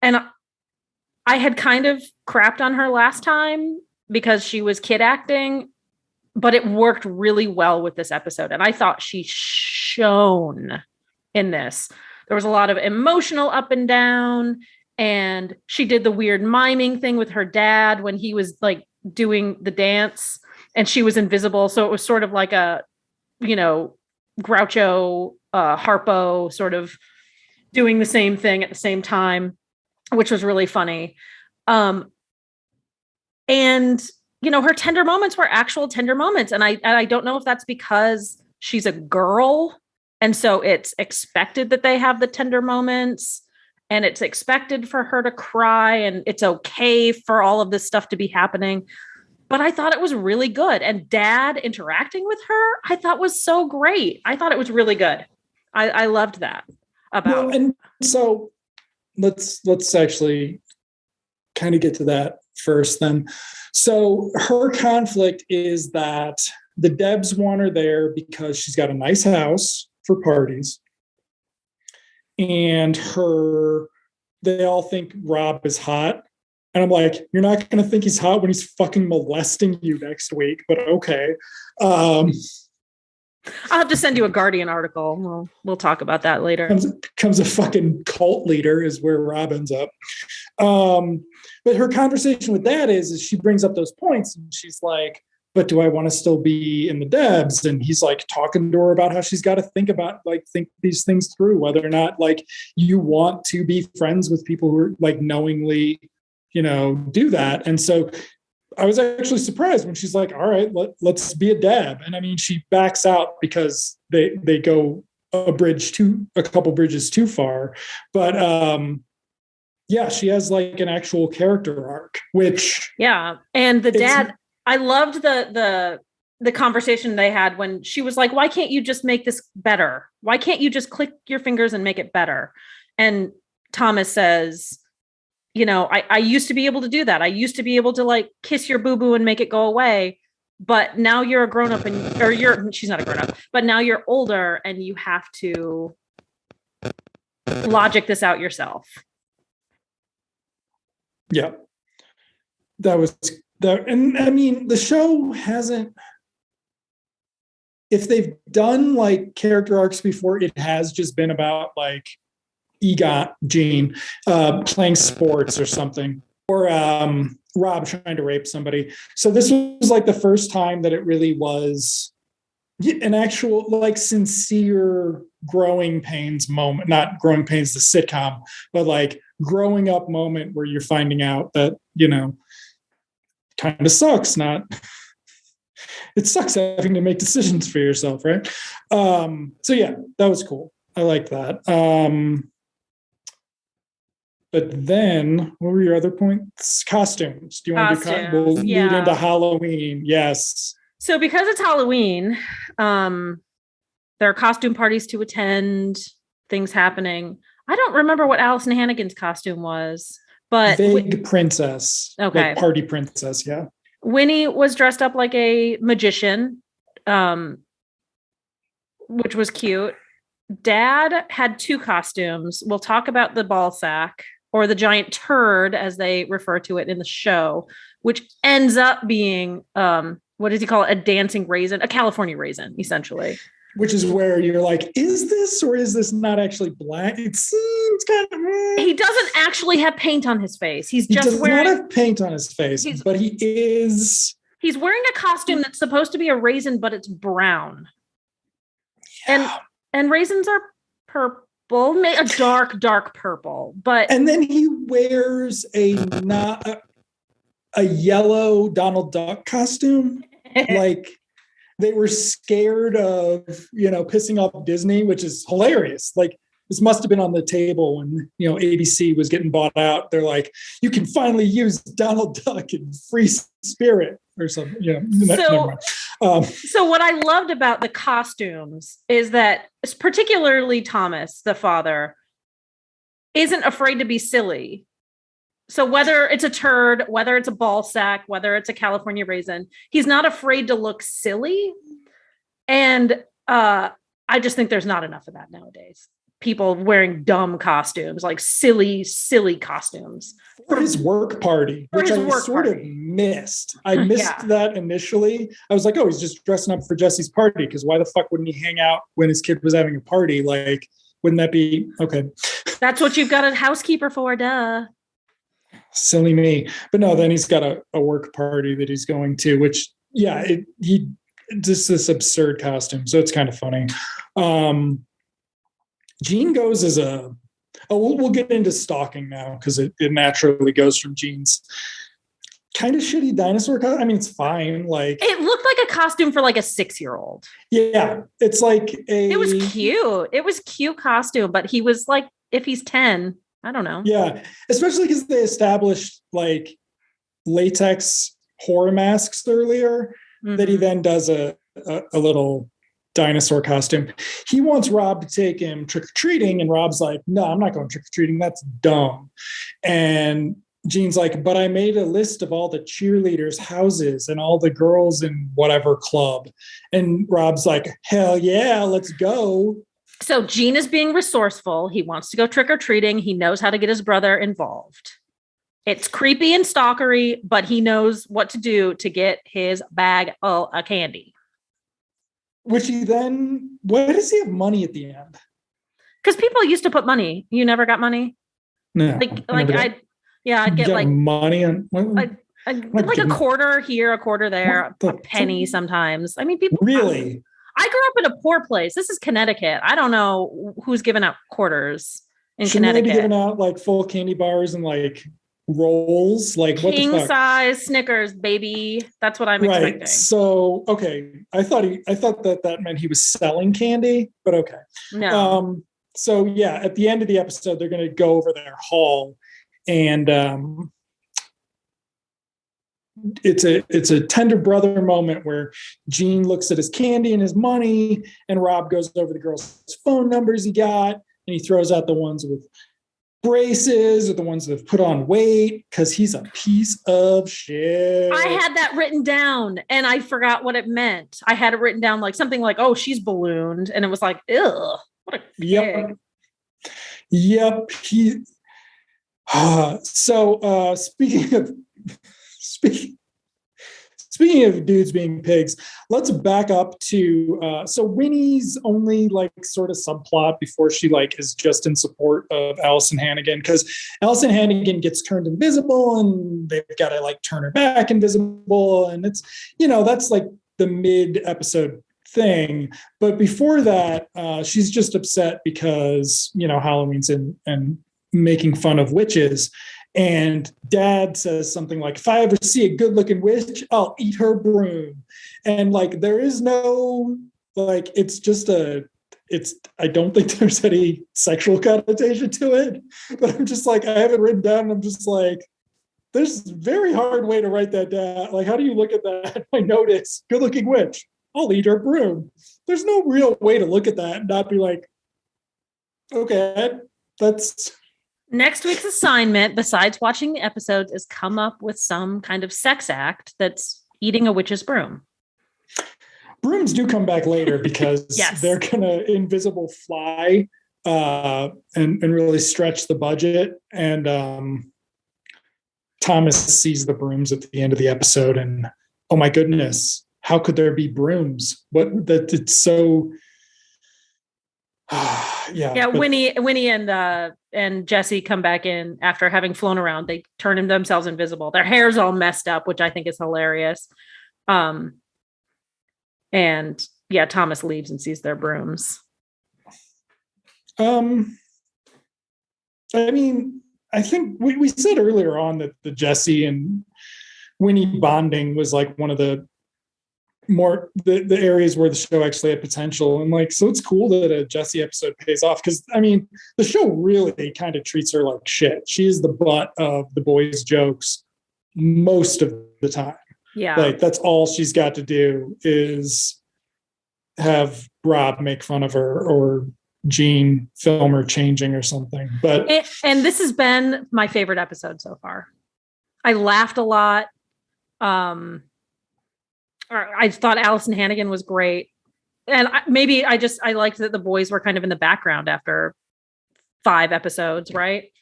I had kind of crapped on her last time because she was kid acting, but it worked really well with this episode. And I thought she shone in this. There was a lot of emotional up and down, and she did the weird miming thing with her dad when he was like doing the dance and she was invisible. So it was sort of like a, Groucho, Harpo sort of doing the same thing at the same time, which was really funny. And her tender moments were actual tender moments. And I don't know if that's because she's a girl. And so it's expected that they have the tender moments, and it's expected for her to cry, and it's okay for all of this stuff to be happening. But I thought it was really good. And Dad interacting with her, I thought was so great. I thought it was really good. I loved that about. Well, and so let's actually kind of get to that first then. So her conflict is that the Debs want her there because she's got a nice house for parties. And they all think Rob is hot. And I'm like, you're not going to think he's hot when he's fucking molesting you next week, but okay. I'll have to send you a Guardian article. We'll talk about that later. Comes a fucking cult leader is where Rob ends up. But her conversation with Dad is she brings up those points and she's like, but do I want to still be in the Debs? And he's like talking to her about how she's got to think these things through, whether or not like you want to be friends with people who are like knowingly, do that. And so I was actually surprised when she's like, all right, let's be a Deb. And I mean, she backs out because they go a couple bridges too far. But yeah, she has like an actual character arc, which. Yeah. And the dad, I loved the conversation they had when she was like, why can't you just make this better? Why can't you just click your fingers and make it better? And Thomas says, I used to be able to do that. I used to be able to like kiss your boo-boo and make it go away. But now you're a grown up she's not a grown up, but now you're older and you have to logic this out yourself. Yeah. That was that. And I mean, the show hasn't, if they've done like character arcs before, it has just been about like Gene playing sports or something, or Rob trying to rape somebody. So this was like the first time that it really was an actual like sincere growing pains moment, not growing pains, the sitcom, but like growing up moment where you're finding out that, kind of sucks. It sucks having to make decisions for yourself. Right. So yeah, that was cool. I like that. But then, what were your other points? Costumes. Do you want to do? We'll lead into Halloween. Yes. So because it's Halloween, there are costume parties to attend. Things happening. I don't remember what Allison Hannigan's costume was, but vague princess. Okay, like party princess. Yeah. Winnie was dressed up like a magician, which was cute. Dad had two costumes. We'll talk about the ball sack, or the giant turd, as they refer to it in the show, which ends up being, what does he call it? A dancing raisin, a California raisin, essentially. Which is where you're like, is this or is this not actually black? It seems kind of... He doesn't actually have paint on his face. He does not have paint on his face, but he is... He's wearing a costume that's supposed to be a raisin, but it's brown. Yeah. And raisins are purple. A dark purple, but and then he wears a yellow Donald Duck costume. Like they were scared of pissing off Disney, which is hilarious. Like this must have been on the table when ABC was getting bought out. They're like, you can finally use Donald Duck in Free Spirit or something. So what I loved about the costumes is that particularly Thomas, the father, isn't afraid to be silly. So whether it's a turd, whether it's a ball sack, whether it's a California raisin, he's not afraid to look silly. And I just think there's not enough of that nowadays. People wearing dumb costumes, like silly costumes. For his work party, which I sort of missed. I missed that initially. I was like, oh, he's just dressing up for Jesse's party, because why the fuck wouldn't he hang out when his kid was having a party? Like, wouldn't that be okay? That's what you've got a housekeeper for, duh. Silly me. But no, then he's got a work party that he's going to, which, he just this absurd costume. So it's kind of funny. Gene goes as we'll get into stalking now, because it naturally goes from Gene's kind of shitty dinosaur costume. I mean, it's fine. Like it looked like a costume for like a 6-year-old. Yeah, it's like it was cute. It was cute costume, but he was like, if he's 10, I don't know. Yeah, especially because they established like latex horror masks earlier, that he then does a little dinosaur costume. He wants Rob to take him trick-or-treating, and Rob's like, no, I'm not going trick-or-treating. That's dumb. And Gene's like, but I made a list of all the cheerleaders' houses and all the girls in whatever club. And Rob's like, hell yeah, let's go. So Gene is being resourceful. He wants to go trick-or-treating. He knows how to get his brother involved. It's creepy and stalkery, but he knows what to do to get his bag of candy. Which he then, why does he have money at the end? Because people used to put money. You never got money? No. I'd get like money on like a quarter here, a quarter there, a penny sometimes. I mean, people really. I grew up in a poor place. This is Connecticut. I don't know who's giving out quarters in Connecticut. They be giving out like full candy bars and like rolls, like what the fuck? King size Snickers, baby. That's what I'm expecting. So okay, I thought that meant he was selling candy, but okay. No. So yeah, at the end of the episode, they're going to go over their haul, and it's a tender brother moment where Gene looks at his candy and his money, and Rob goes over the girls' phone numbers he got, and he throws out the ones with braces are the ones that have put on weight because he's a piece of shit. I had that written down and I forgot what it meant. I had it written down like something like, oh, she's ballooned. And it was like, ew, what a pig. Yep. Speaking of dudes being pigs, let's back up to so Winnie's only like sort of subplot before she like is just in support of Alyson Hannigan, because Alyson Hannigan gets turned invisible and they've got to like turn her back invisible, and it's, you know, that's like the mid episode thing. But before that, she's just upset because, you know, Halloween's in and making fun of witches. And Dad says something like, if I ever see a good looking witch, I'll eat her broom. And like, there is no, like, I don't think there's any sexual connotation to it, but I'm just like, I have it written down and I'm just like, there's a very hard way to write that down. Like, how do you look at that? I notice good looking witch, I'll eat her broom. There's no real way to look at that and not be like, okay, that's... Next week's assignment, besides watching the episodes, is come up with some kind of sex act that's eating a witch's broom. Brooms do come back later because yes. They're going to invisible fly and really stretch the budget. And Thomas sees the brooms at the end of the episode and, oh my goodness, how could there be brooms? What that it's so... Winnie and Jesse come back in after having flown around. They turn themselves invisible. Their hair's all messed up, which I think is hilarious. And yeah, Thomas leaves and sees their brooms. I mean, I think we said earlier on that the Jesse and Winnie bonding was like one of the more the areas where the show actually had potential. And like, so it's cool that a Jesse episode pays off, because I mean, the show really kind of treats her like shit. She is the butt of the boys' jokes most of the time. Yeah. Like, that's all she's got to do is have Rob make fun of her or Gene film her changing or something. But and this has been my favorite episode so far. I laughed a lot. I thought Allison Hannigan was great. And I liked that the boys were kind of in the background after 5 episodes, right?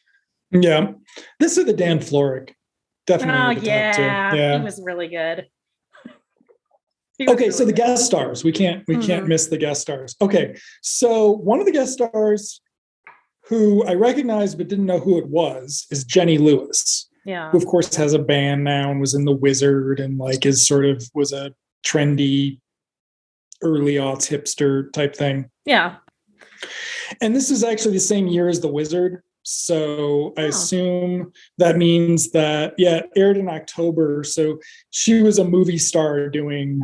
Yeah. This is the Dan Florek. Definitely. Yeah. He was really good. Okay, so the guest stars. We can't miss the guest stars. Okay. So one of the guest stars who I recognized but didn't know who it was is Jenny Lewis. Yeah. Who of course has a band now and was in The Wizard and like was a trendy early aughts hipster type thing. Yeah. And this is actually the same year as The Wizard. So I assume that means that, aired in October. So she was a movie star doing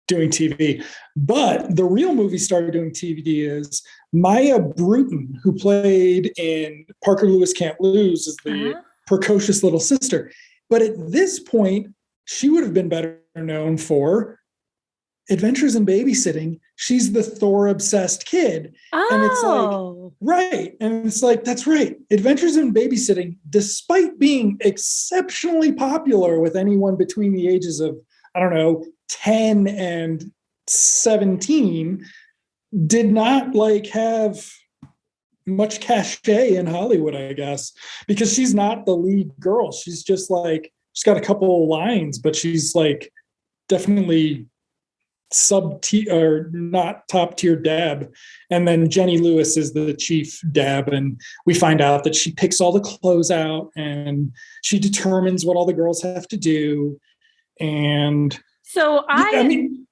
TV. But the real movie star doing TV is Maya Bruton, who played in Parker Lewis Can't Lose as the precocious little sister. But at this point, she would have been better known for Adventures in Babysitting. She's the Thor-obsessed kid. Oh. And it's like, right. And it's like, that's right. Adventures in Babysitting, despite being exceptionally popular with anyone between the ages of, I don't know, 10 and 17, did not like have much cachet in Hollywood, I guess, because she's not the lead girl. She's just like, she's got a couple of lines, but she's like definitely sub-tier or not top tier dab. And then Jenny Lewis is the chief dab. And we find out that she picks all the clothes out and she determines what all the girls have to do. And so I mean,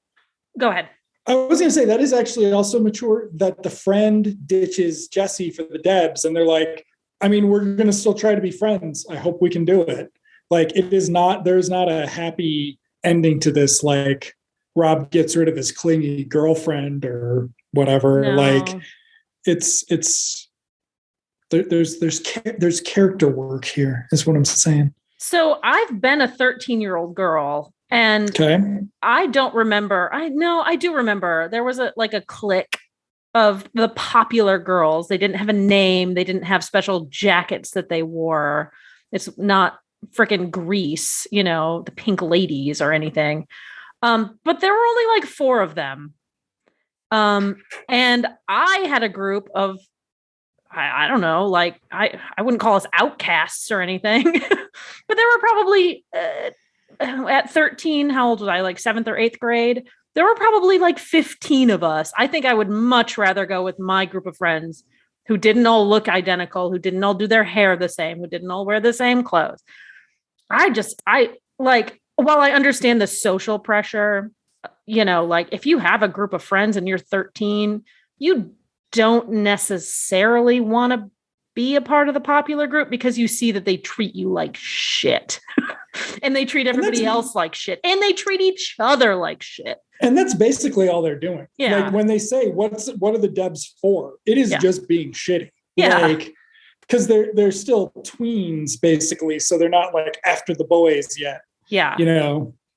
go ahead. I was going to say that is actually also mature, that the friend ditches Jesse for the Debs. And they're like, I mean, we're going to still try to be friends. I hope we can do it. Like, there's not a happy ending to this. Like, Rob gets rid of his clingy girlfriend or whatever. No. Like, there's character work here is what I'm saying. So I've been a 13-year-old girl. And I don't remember. I do remember there was a clique of the popular girls. They didn't have a name. They didn't have special jackets that they wore. It's not freaking Grease, the Pink Ladies or anything. But there were only like 4 of them. And I had a group of, I don't know, like I wouldn't call us outcasts or anything, but there were probably at 13, how old was I? Like 7th or 8th grade. There were probably like 15 of us. I think I would much rather go with my group of friends who didn't all look identical, who didn't all do their hair the same, who didn't all wear the same clothes. While I understand the social pressure, like if you have a group of friends and you're 13, you don't necessarily want to be a part of the popular group because you see that they treat you like shit and they treat everybody else like shit and they treat each other like shit. And that's basically all they're doing. Yeah. Like when they say, what are the Debs for? It is just being shitty. Yeah. Like, because they're still tweens basically. So they're not like after the boys yet. Yeah.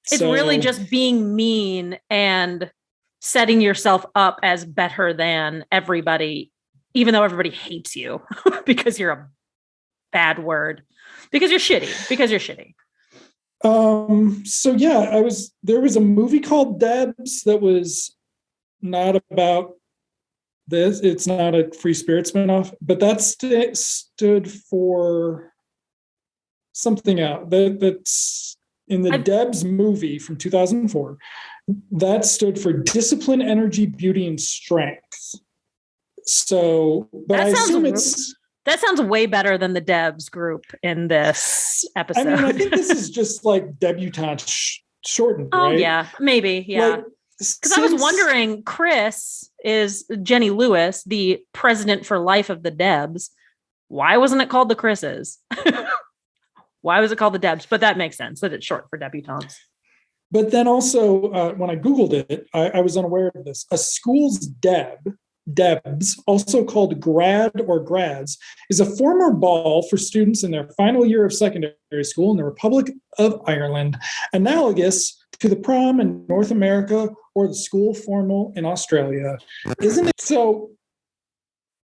It's really just being mean and setting yourself up as better than everybody, even though everybody hates you because you're a bad word, because you're shitty. So yeah, there was a movie called Debs that was not about this. It's not a Free Spirit spinoff, but that stood for something else. That's in the Debs movie from 2004. That stood for Discipline, Energy, Beauty, and Strength. So, but I assume that sounds way better than the Debs group in this episode. I mean, I think this is just like debutante shortened, right? Oh, yeah, maybe, yeah. Because I was wondering, Chris is Jenny Lewis, the president for life of the Debs. Why wasn't it called the Chris's? Why was it called the Debs? But that makes sense, that it's short for debutantes. But then also, when I Googled it, I was unaware of this. A school's Debs, also called grad or grads, is a formal ball for students in their final year of secondary school in the Republic of Ireland, analogous to the prom in North America or the school formal in Australia. Isn't it? So,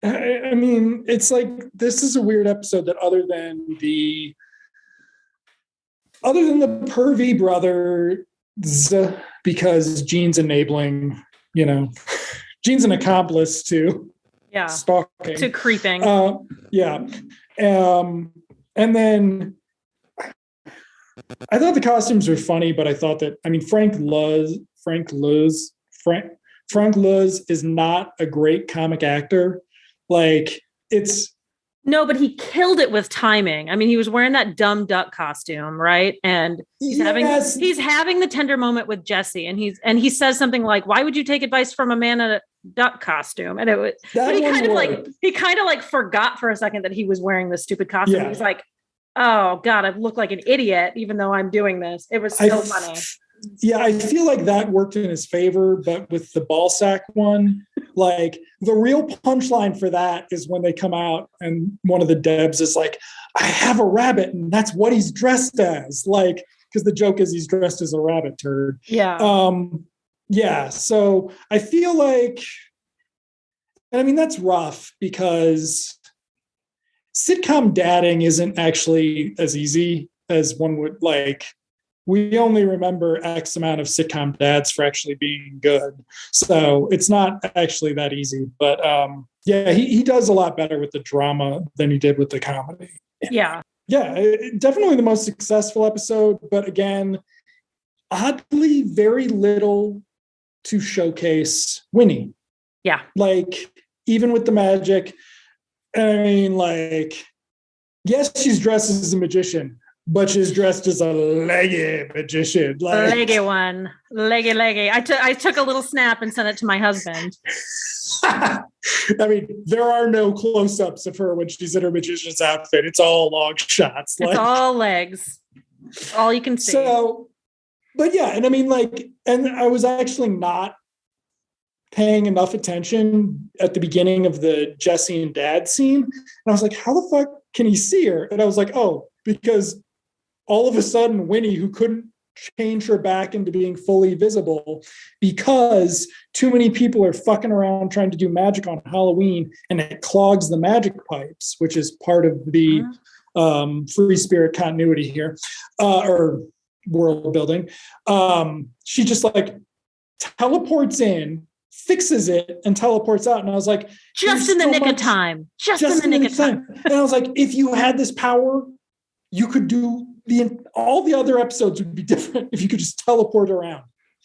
I mean, it's like, this is a weird episode that other than the pervy brothers, because Gene's enabling, Gene's an accomplice to stalking, to creeping. Yeah. And then I thought the costumes were funny, but I thought that, Frank Luz is not a great comic actor. Like, no, but he killed it with timing. I mean, he was wearing that dumb duck costume, right? And he's having the tender moment with Jesse, and he says something like, "Why would you take advice from a man in a duck costume?" And he kind of like forgot for a second that he was wearing this stupid costume. Yeah. He's like, "Oh God, I look like an idiot, even though I'm doing this." It was so funny. Yeah, I feel like that worked in his favor, but with the ball sack one, like the real punchline for that is when they come out and one of the Debs is like, "I have a rabbit," and that's what he's dressed as. Like, because the joke is he's dressed as a rabbit turd. Yeah. Yeah. So I feel like, that's rough because sitcom dadding isn't actually as easy as one would like. We only remember X amount of sitcom dads for actually being good. So it's not actually that easy. But he does a lot better with the drama than he did with the comedy. Yeah. Yeah, definitely the most successful episode. But again, oddly, very little to showcase Winnie. Yeah. Like, even with the magic, yes, she's dressed as a magician, but she's dressed as a leggy magician. Leggy one. Leggy. I took a little snap and sent it to my husband. There are no close-ups of her when she's in her magician's outfit. It's all long shots. It's all legs. All you can see. So, but yeah, and I was actually not paying enough attention at the beginning of the Jesse and Dad scene. And I was like, how the fuck can he see her? And I was like, oh, because all of a sudden Winnie, who couldn't change her back into being fully visible because too many people are fucking around trying to do magic on Halloween, and it clogs the magic pipes, which is part of the free spirit continuity here, or world building. She just like teleports in, fixes it, and teleports out. And I was like, just in the nick of time. Just in the nick of time. And I was like, if you had this power, you could do all the other episodes would be different if you could just teleport around.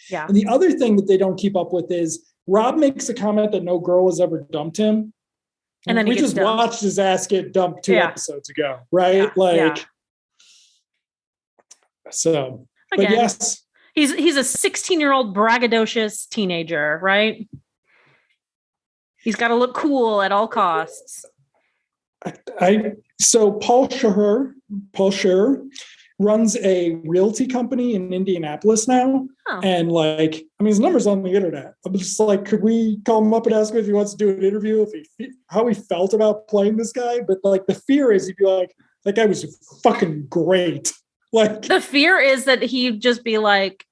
Yeah. And the other thing that they don't keep up with is Rob makes a comment that no girl has ever dumped him. And then we just watched his ass get dumped 2 episodes ago, right? So, again, but yes. He's a 16-year-old braggadocious teenager, right? He's got to look cool at all costs. So Paul Scherer runs a realty company in Indianapolis now. Oh. And like, I mean, his number's on the internet. I'm just like, could we call him up and ask him if he wants to do an interview, how he felt about playing this guy? But like, the fear is he'd be like, that guy was fucking great. Like, the fear is that he'd just be like,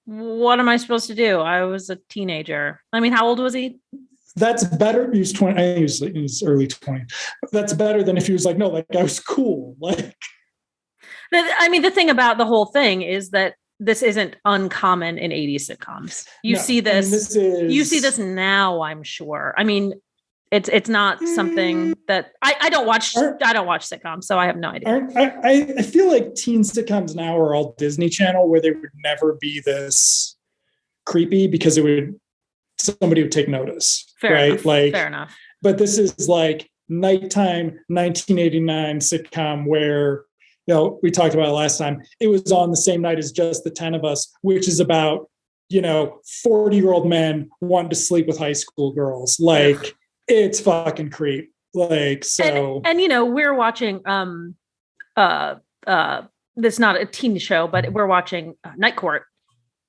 what am I supposed to do? I was a teenager. I mean, how old was he? That's better. He was 20. I think he was early 20s. That's better than if he was like, no, like I was cool. Like, I mean, the thing about the whole thing is that this isn't uncommon in 80s sitcoms. You see this. You see this now. I'm sure. I mean, it's not something that I don't watch. I don't watch sitcoms, so I have no idea. I feel like teen sitcoms now are all Disney Channel, where they would never be this creepy because somebody would take notice. Fair enough. But this is like nighttime 1989 sitcom where, we talked about it last time. It was on the same night as Just the 10 of Us, which is about, 40-year-old men wanting to sleep with high school girls. Like, it's fucking creep. Like, so. And we're watching, this not a teen show, but we're watching Night Court.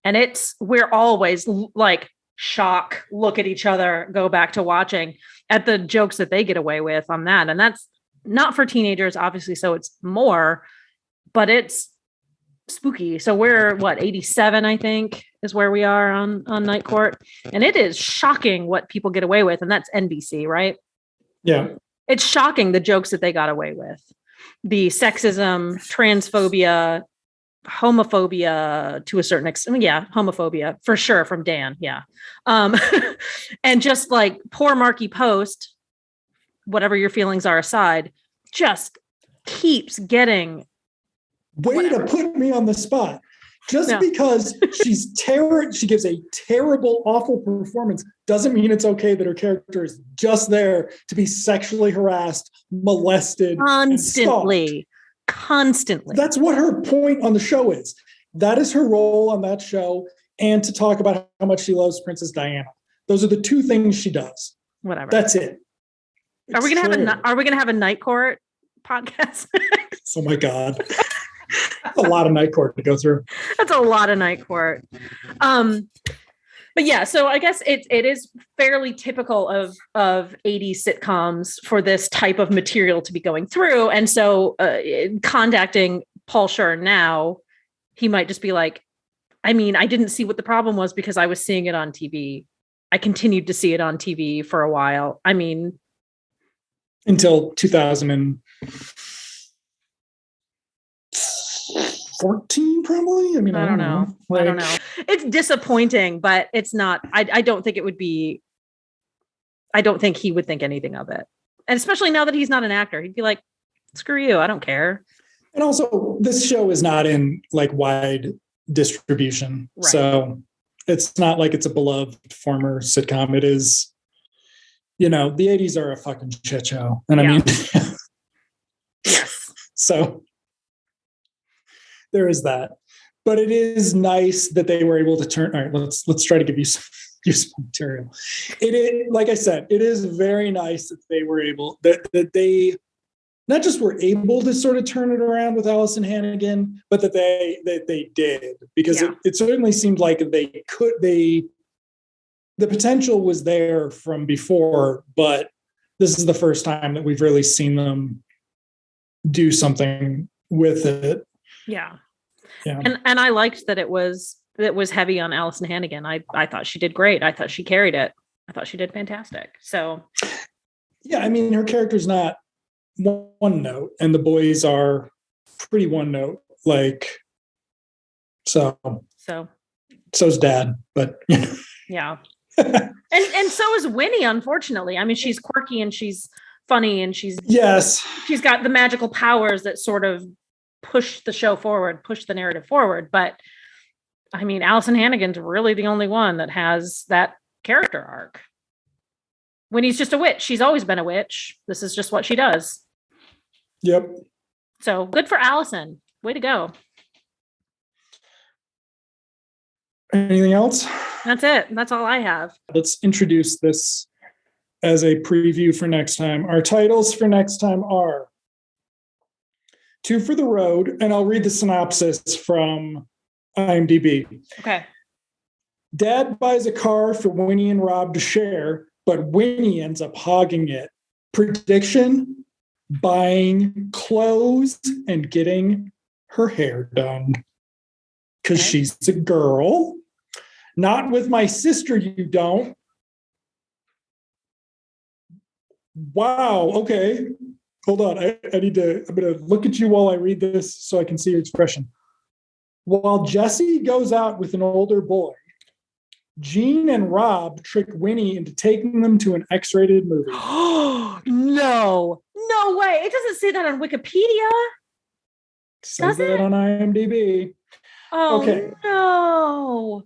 And we're always like, shock, look at each other, go back to watching at the jokes that they get away with on that. And that's not for teenagers, obviously. So it's more, but it's spooky. So we're 87, I think, is where we are on Night Court. And it is shocking what people get away with. And that's NBC, right? Yeah. It's shocking the jokes that they got away with. The sexism, transphobia, homophobia to a certain extent. Yeah, homophobia for sure from Dan. Yeah. And just like poor Marky Post, whatever your feelings are aside, just keeps getting to put me on the spot. Because she gives a terrible, awful performance doesn't mean it's okay that her character is just there to be sexually harassed, molested, constantly. That's what her point on the show is. That is her role on that show, and to talk about how much she loves Princess Diana. Those are the two things she does. Whatever. That's it. Are we gonna have a Night Court podcast? Oh my God. That's a lot of Night Court to go through. That's a lot of Night Court. But yeah, so I guess it is fairly typical of 80s sitcoms for this type of material to be going through. And so contacting Paul Scherer now, he might just be like, I mean, I didn't see what the problem was because I was seeing it on TV. I continued to see it on TV for a while. I mean, until 2014, probably. I mean, I don't know. I don't know. It's disappointing, but it's not. I don't think it would be. I don't think he would think anything of it, and especially now that he's not an actor, he'd be like, "Screw you, I don't care." And also, this show is not in like wide distribution, right. So it's not like it's a beloved former sitcom. It is, the 80s are a fucking shit show, and I mean, yes. So there is that, but it is nice that they were able to turn. All right, let's try to give you some useful material. It is, like I said, it is very nice that they were able that they not just were able to sort of turn it around with Alyson Hannigan, but that they did, because it certainly seemed like they could. The potential was there from before, but this is the first time that we've really seen them do something with it. Yeah. Yeah. And I liked that it was heavy on Alyson Hannigan. I thought she did great. I thought she carried it. I thought she did fantastic. So yeah, I mean, her character's not one note, and the boys are pretty one note. Like, so's Dad, but yeah. and so is Winnie, unfortunately. I mean, she's quirky and she's funny and she's got the magical powers that sort of push the show forward, push the narrative forward. But I mean, Alyson Hannigan's really the only one that has that character arc. Winnie's just a witch. She's always been a witch. This is just what she does. Yep. So good for Allison. Way to go. Anything else? That's it. That's all I have. Let's introduce this as a preview for next time. Our titles for next time are Two for the Road, and I'll read the synopsis from IMDb. Okay. Dad buys a car for Winnie and Rob to share, but Winnie ends up hogging it. Prediction: buying clothes and getting her hair done. Because she's a girl. Not with my sister, you don't. Wow, okay. Hold on. I'm going to look at you while I read this so I can see your expression. While Jesse goes out with an older boy, Jean and Rob trick Winnie into taking them to an X-rated movie. No way. It doesn't say that on Wikipedia. It says that on IMDb. Oh, okay. No.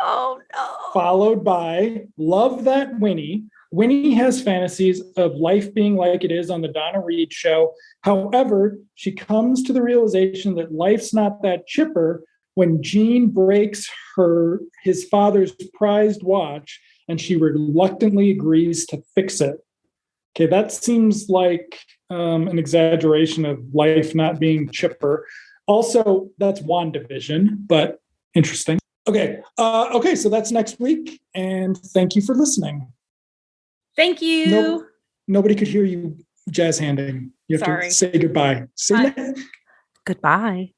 Oh, no. Followed by Love That Winnie. Winnie has fantasies of life being like it is on the Donna Reed show. However, she comes to the realization that life's not that chipper when Jean breaks his father's prized watch and she reluctantly agrees to fix it. Okay, that seems like an exaggeration of life not being chipper. Also, that's WandaVision, but interesting. Okay, so that's next week, and thank you for listening. Thank you. Nobody could hear you jazz handing. You have to say goodbye. Goodbye.